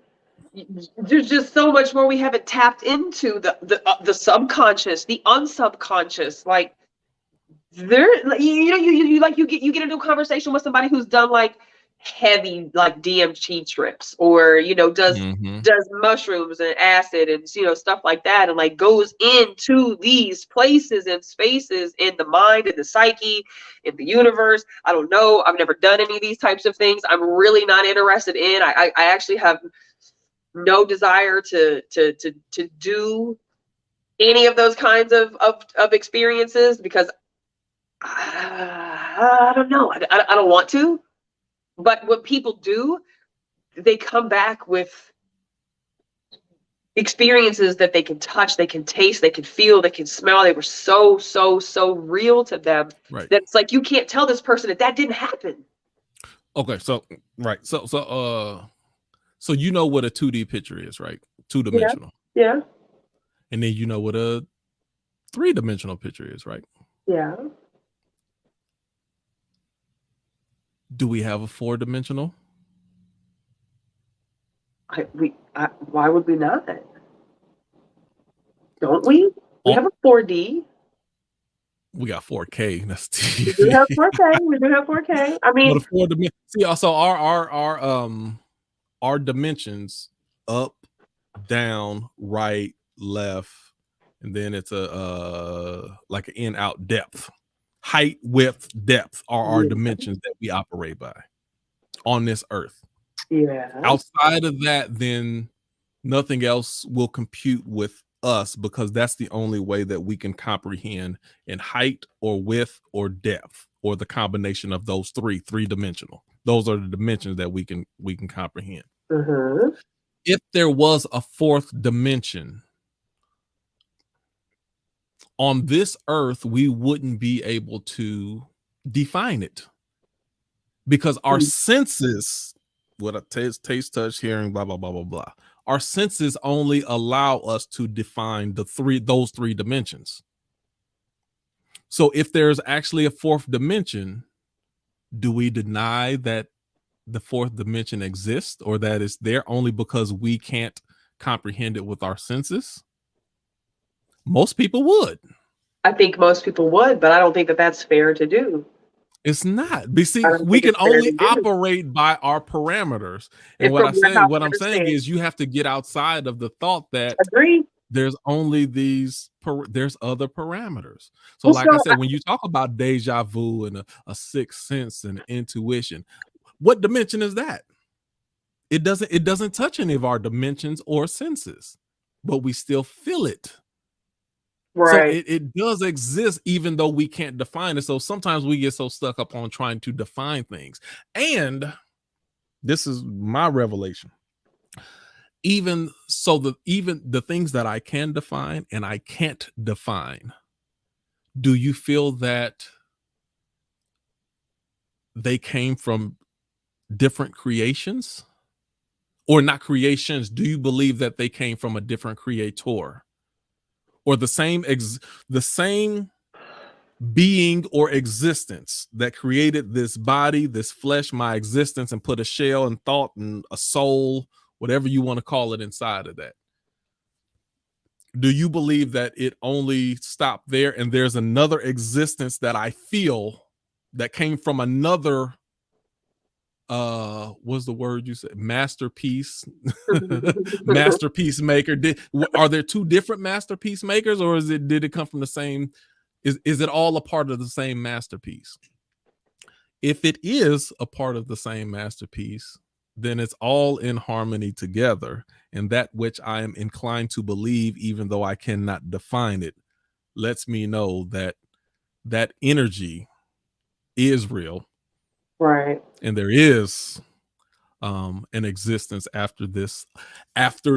Speaker 1: There's just so much more we haven't tapped into, the subconscious, the unsubconscious. Like there, you get into a conversation with somebody who's done like heavy like DMT trips, or does mushrooms and acid and stuff like that, and like goes into these places and spaces in the mind and the psyche, in the universe. I don't know. I've never done any of these types of things. I'm really not interested in. I actually have no desire to do any of those kinds of experiences, because I don't know. I don't want to. But when people do, they come back with experiences that they can touch, they can taste, they can feel, they can smell. They were so real to them
Speaker 2: Right.
Speaker 1: that it's like you can't tell this person that didn't happen.
Speaker 2: Okay, so right. So you know what a 2D picture is, right? Two-dimensional.
Speaker 1: Yeah.
Speaker 2: And then you know what a three-dimensional picture is, right?
Speaker 1: Yeah.
Speaker 2: Do we have a four-dimensional?
Speaker 1: Why would we not? Don't we? We have a 4D.
Speaker 2: We got 4K. That's
Speaker 1: We do have 4K. We do have 4K. I mean,
Speaker 2: but four dimensions. See, also our dimensions up, down, right, left, and then it's a like an in out depth. Height, width, depth are our dimensions that we operate by on this earth.
Speaker 1: Yeah.
Speaker 2: Outside of that, then nothing else will compute with us, because that's the only way that we can comprehend in height or width or depth, or the combination of those three-dimensional. Those are the dimensions that we can comprehend.
Speaker 1: Mm-hmm.
Speaker 2: If there was a fourth dimension on this earth, we wouldn't be able to define it, because our senses, what a taste, touch, hearing, blah blah blah blah blah, our senses only allow us to define those three dimensions. So if there's actually a fourth dimension, do we deny that the fourth dimension exists, or that it's there only because we can't comprehend it with our senses? Most people would.
Speaker 1: I think most people would, but I don't think that that's fair to do.
Speaker 2: It's not. But see, we can only operate by our parameters. And what I'm saying is, you have to get outside of the thought that there's only there's other parameters. So like I said, when you talk about deja vu and a sixth sense and intuition, what dimension is that? It doesn't touch any of our dimensions or senses, but we still feel it. Right. So it does exist, even though we can't define it. So sometimes we get so stuck up on trying to define things. And this is my revelation. Even the things that I can define and I can't define, do you feel that they came from different creations? Or not creations? Do you believe that they came from a different creator? Or the same being or existence that created this body, this flesh, my existence, and put a shell and thought and a soul, whatever you want to call it, inside of that? Do you believe that it only stopped there and there's another existence that I feel that came from another, what's the word you said, masterpiece masterpiece maker? Are there two different masterpiece makers, or did it come from the same? Is it all a part of the same masterpiece? If it is a part of the same masterpiece, then it's all in harmony together, and that which I am inclined to believe, even though I cannot define it, lets me know that that energy is real,
Speaker 1: right?
Speaker 2: And there is an existence after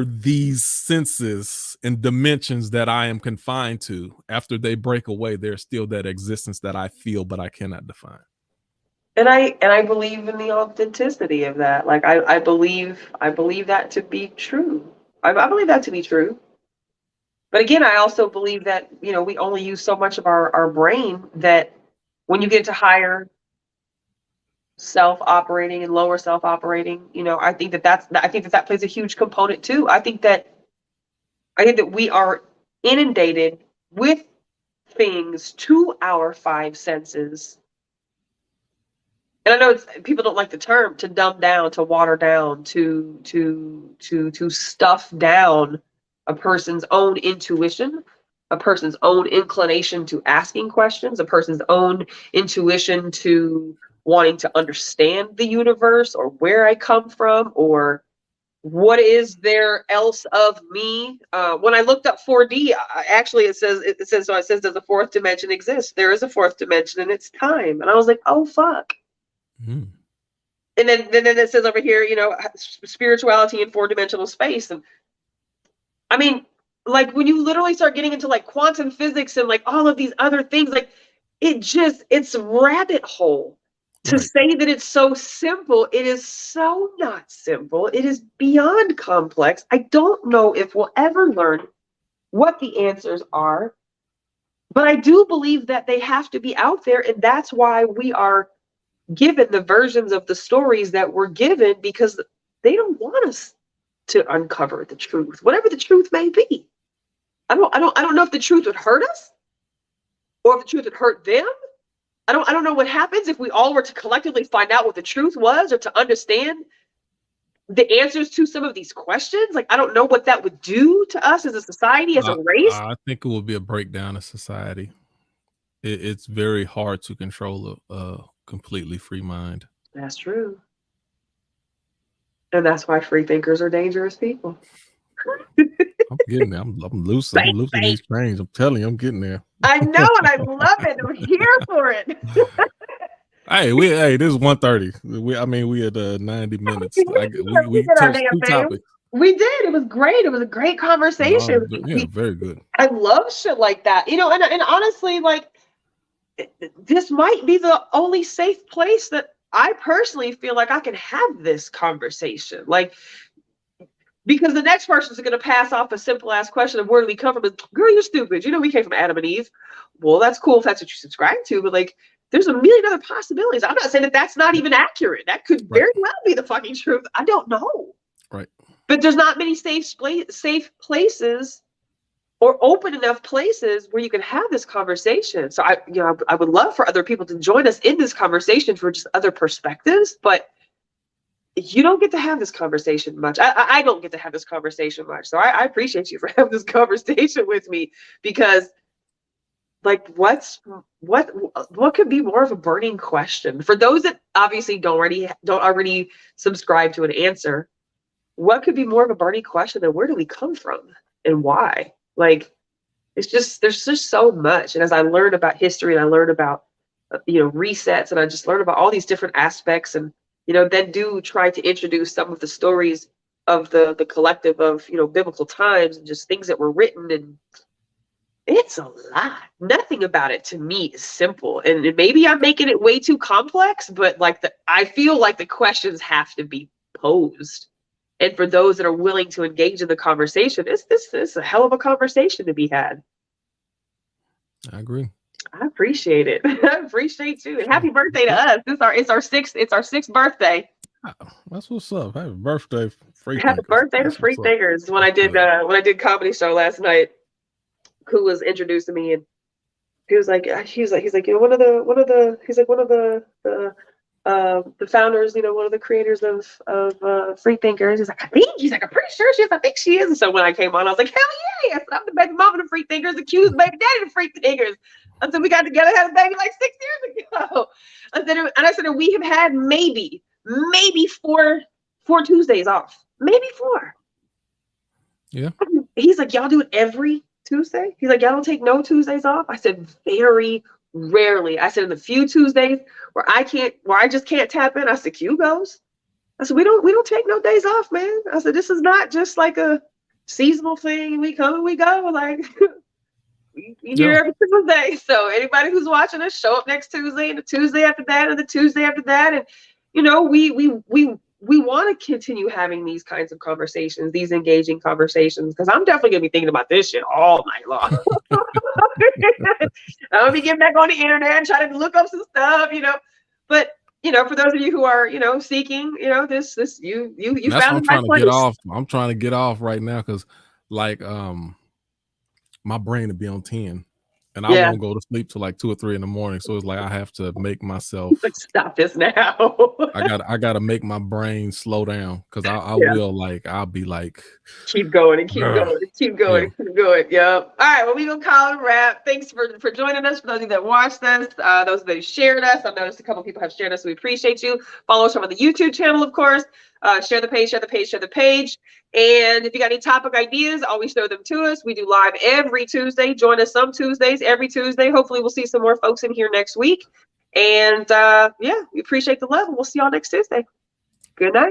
Speaker 2: these senses and dimensions that I am confined to. After they break away, there's still that existence that I feel, but I cannot define.
Speaker 1: And I believe in the authenticity of that. Like I believe that to be true. I believe that to be true. But again, I also believe that, we only use so much of our brain, that when you get to higher self-operating and lower self-operating, I think that plays a huge component too. I think that we are inundated with things to our five senses. And I know people don't like the term, to dumb down, to water down, to stuff down a person's own intuition, a person's own inclination to asking questions, a person's own intuition to wanting to understand the universe, or where I come from, or what is there else of me. When I looked up 4D, actually it says, does a fourth dimension exist? There is a fourth dimension, and it's time. And I was like, oh fuck. And then it says over here, spirituality in four-dimensional space. And I mean, like when you literally start getting into like quantum physics and like all of these other things, like it's a rabbit hole. To say that it's so simple, it is so not simple. It is beyond complex. I don't know if we'll ever learn what the answers are, but I do believe that they have to be out there, and that's why we are given the versions of the stories that we're given, because they don't want us to uncover the truth, whatever the truth may be. I don't know if the truth would hurt us or if the truth would hurt them. I don't know what happens if we all were to collectively find out what the truth was, or to understand the answers to some of these questions. Like, I don't know what that would do to us as a society, as a race.
Speaker 2: I think it will be a breakdown of society. It's very hard to control a completely free mind.
Speaker 1: That's true. And that's why free thinkers are dangerous people.
Speaker 2: I'm getting there. I'm loosening these trains. I'm telling you, I'm getting there.
Speaker 1: I know, and I love it. I'm here for it.
Speaker 2: Hey, this is 1:30. We had 90 minutes. We touched two topics.
Speaker 1: We did. It was great. It was a great conversation.
Speaker 2: Very good.
Speaker 1: I love shit like that. And honestly, like, this might be the only safe place that I personally feel like I can have this conversation. Like, because the next person's going to pass off a simple ass question of where do we come from? Is, girl, you're stupid. We came from Adam and Eve. Well, that's cool if that's what you subscribe to, but like, there's a million other possibilities. I'm not saying that that's not even accurate. That could very well be the fucking truth. I don't know.
Speaker 2: Right.
Speaker 1: But there's not many safe places or open enough places where you can have this conversation. So I would love for other people to join us in this conversation for just other perspectives, but you don't get to have this conversation much. I don't get to have this conversation much. So I appreciate you for having this conversation with me, because like, what could be more of a burning question for those that obviously don't already subscribe to an answer? What could be more of a burning question than where do we come from and why? Like, there's just so much. And as I learn about history and I learn about resets, and I just learn about all these different aspects, and then do try to introduce some of the stories of the collective of biblical times and just things that were written, and it's a lot. Nothing about it to me is simple, and maybe I'm making it way too complex, but like I feel like the questions have to be posed. And for those that are willing to engage in the conversation, it's a hell of a conversation to be had. I
Speaker 2: agree.
Speaker 1: I appreciate it. I appreciate you. And happy birthday to us. It's our sixth birthday.
Speaker 2: That's what's up. Happy birthday, free
Speaker 1: Happy birthday to free thinkers. When I did comedy show last night, who was introducing me, and he's like one of the founders, one of the creators of free thinkers. He's like, I'm pretty sure she is. I think she is. And so when I came on, I was like, hell yeah! I said, I'm the baby mama of free thinkers, accused baby daddy of free thinkers. I said, we got together, had a baby like 6 years ago. I said, we have had maybe four Tuesdays off, maybe 4.
Speaker 2: Yeah.
Speaker 1: He's like, y'all do it every Tuesday? He's like, y'all don't take no Tuesdays off? I said, very rarely. I said, in the few Tuesdays where I just can't tap in, I said, Q goes. I said, we don't take no days off, man. I said, this is not just like a seasonal thing. We come and we go. Like, we here every Tuesday. So anybody who's watching us, show up next Tuesday, and the Tuesday after that, and the Tuesday after that. And we want to continue having these kinds of conversations, these engaging conversations, because I'm definitely gonna be thinking about this shit all night long. I'm gonna be getting back on the internet and trying to look up some stuff, But for those of you who are, seeking, this you
Speaker 2: That's
Speaker 1: found
Speaker 2: what I'm trying to get off. I'm trying to get off right now because, like, my brain to be on 10. And I won't go to sleep till like 2 or 3 in the morning. So it's like I have to make myself
Speaker 1: stop this now.
Speaker 2: I gotta make my brain slow down, because I'll be like,
Speaker 1: keep going and keep going. Yep. All right, well, we gonna call it a wrap. Thanks for joining us. For those of you that watched us, those that shared us, I've noticed a couple people have shared us, so we appreciate you. Follow us on the YouTube channel, of course. Share the page. And if you got any topic ideas, always throw them to us. We do live every Tuesday. Join us some Tuesdays, every Tuesday. Hopefully we'll see some more folks in here next week. And we appreciate the love, and we'll see y'all next Tuesday. Good night.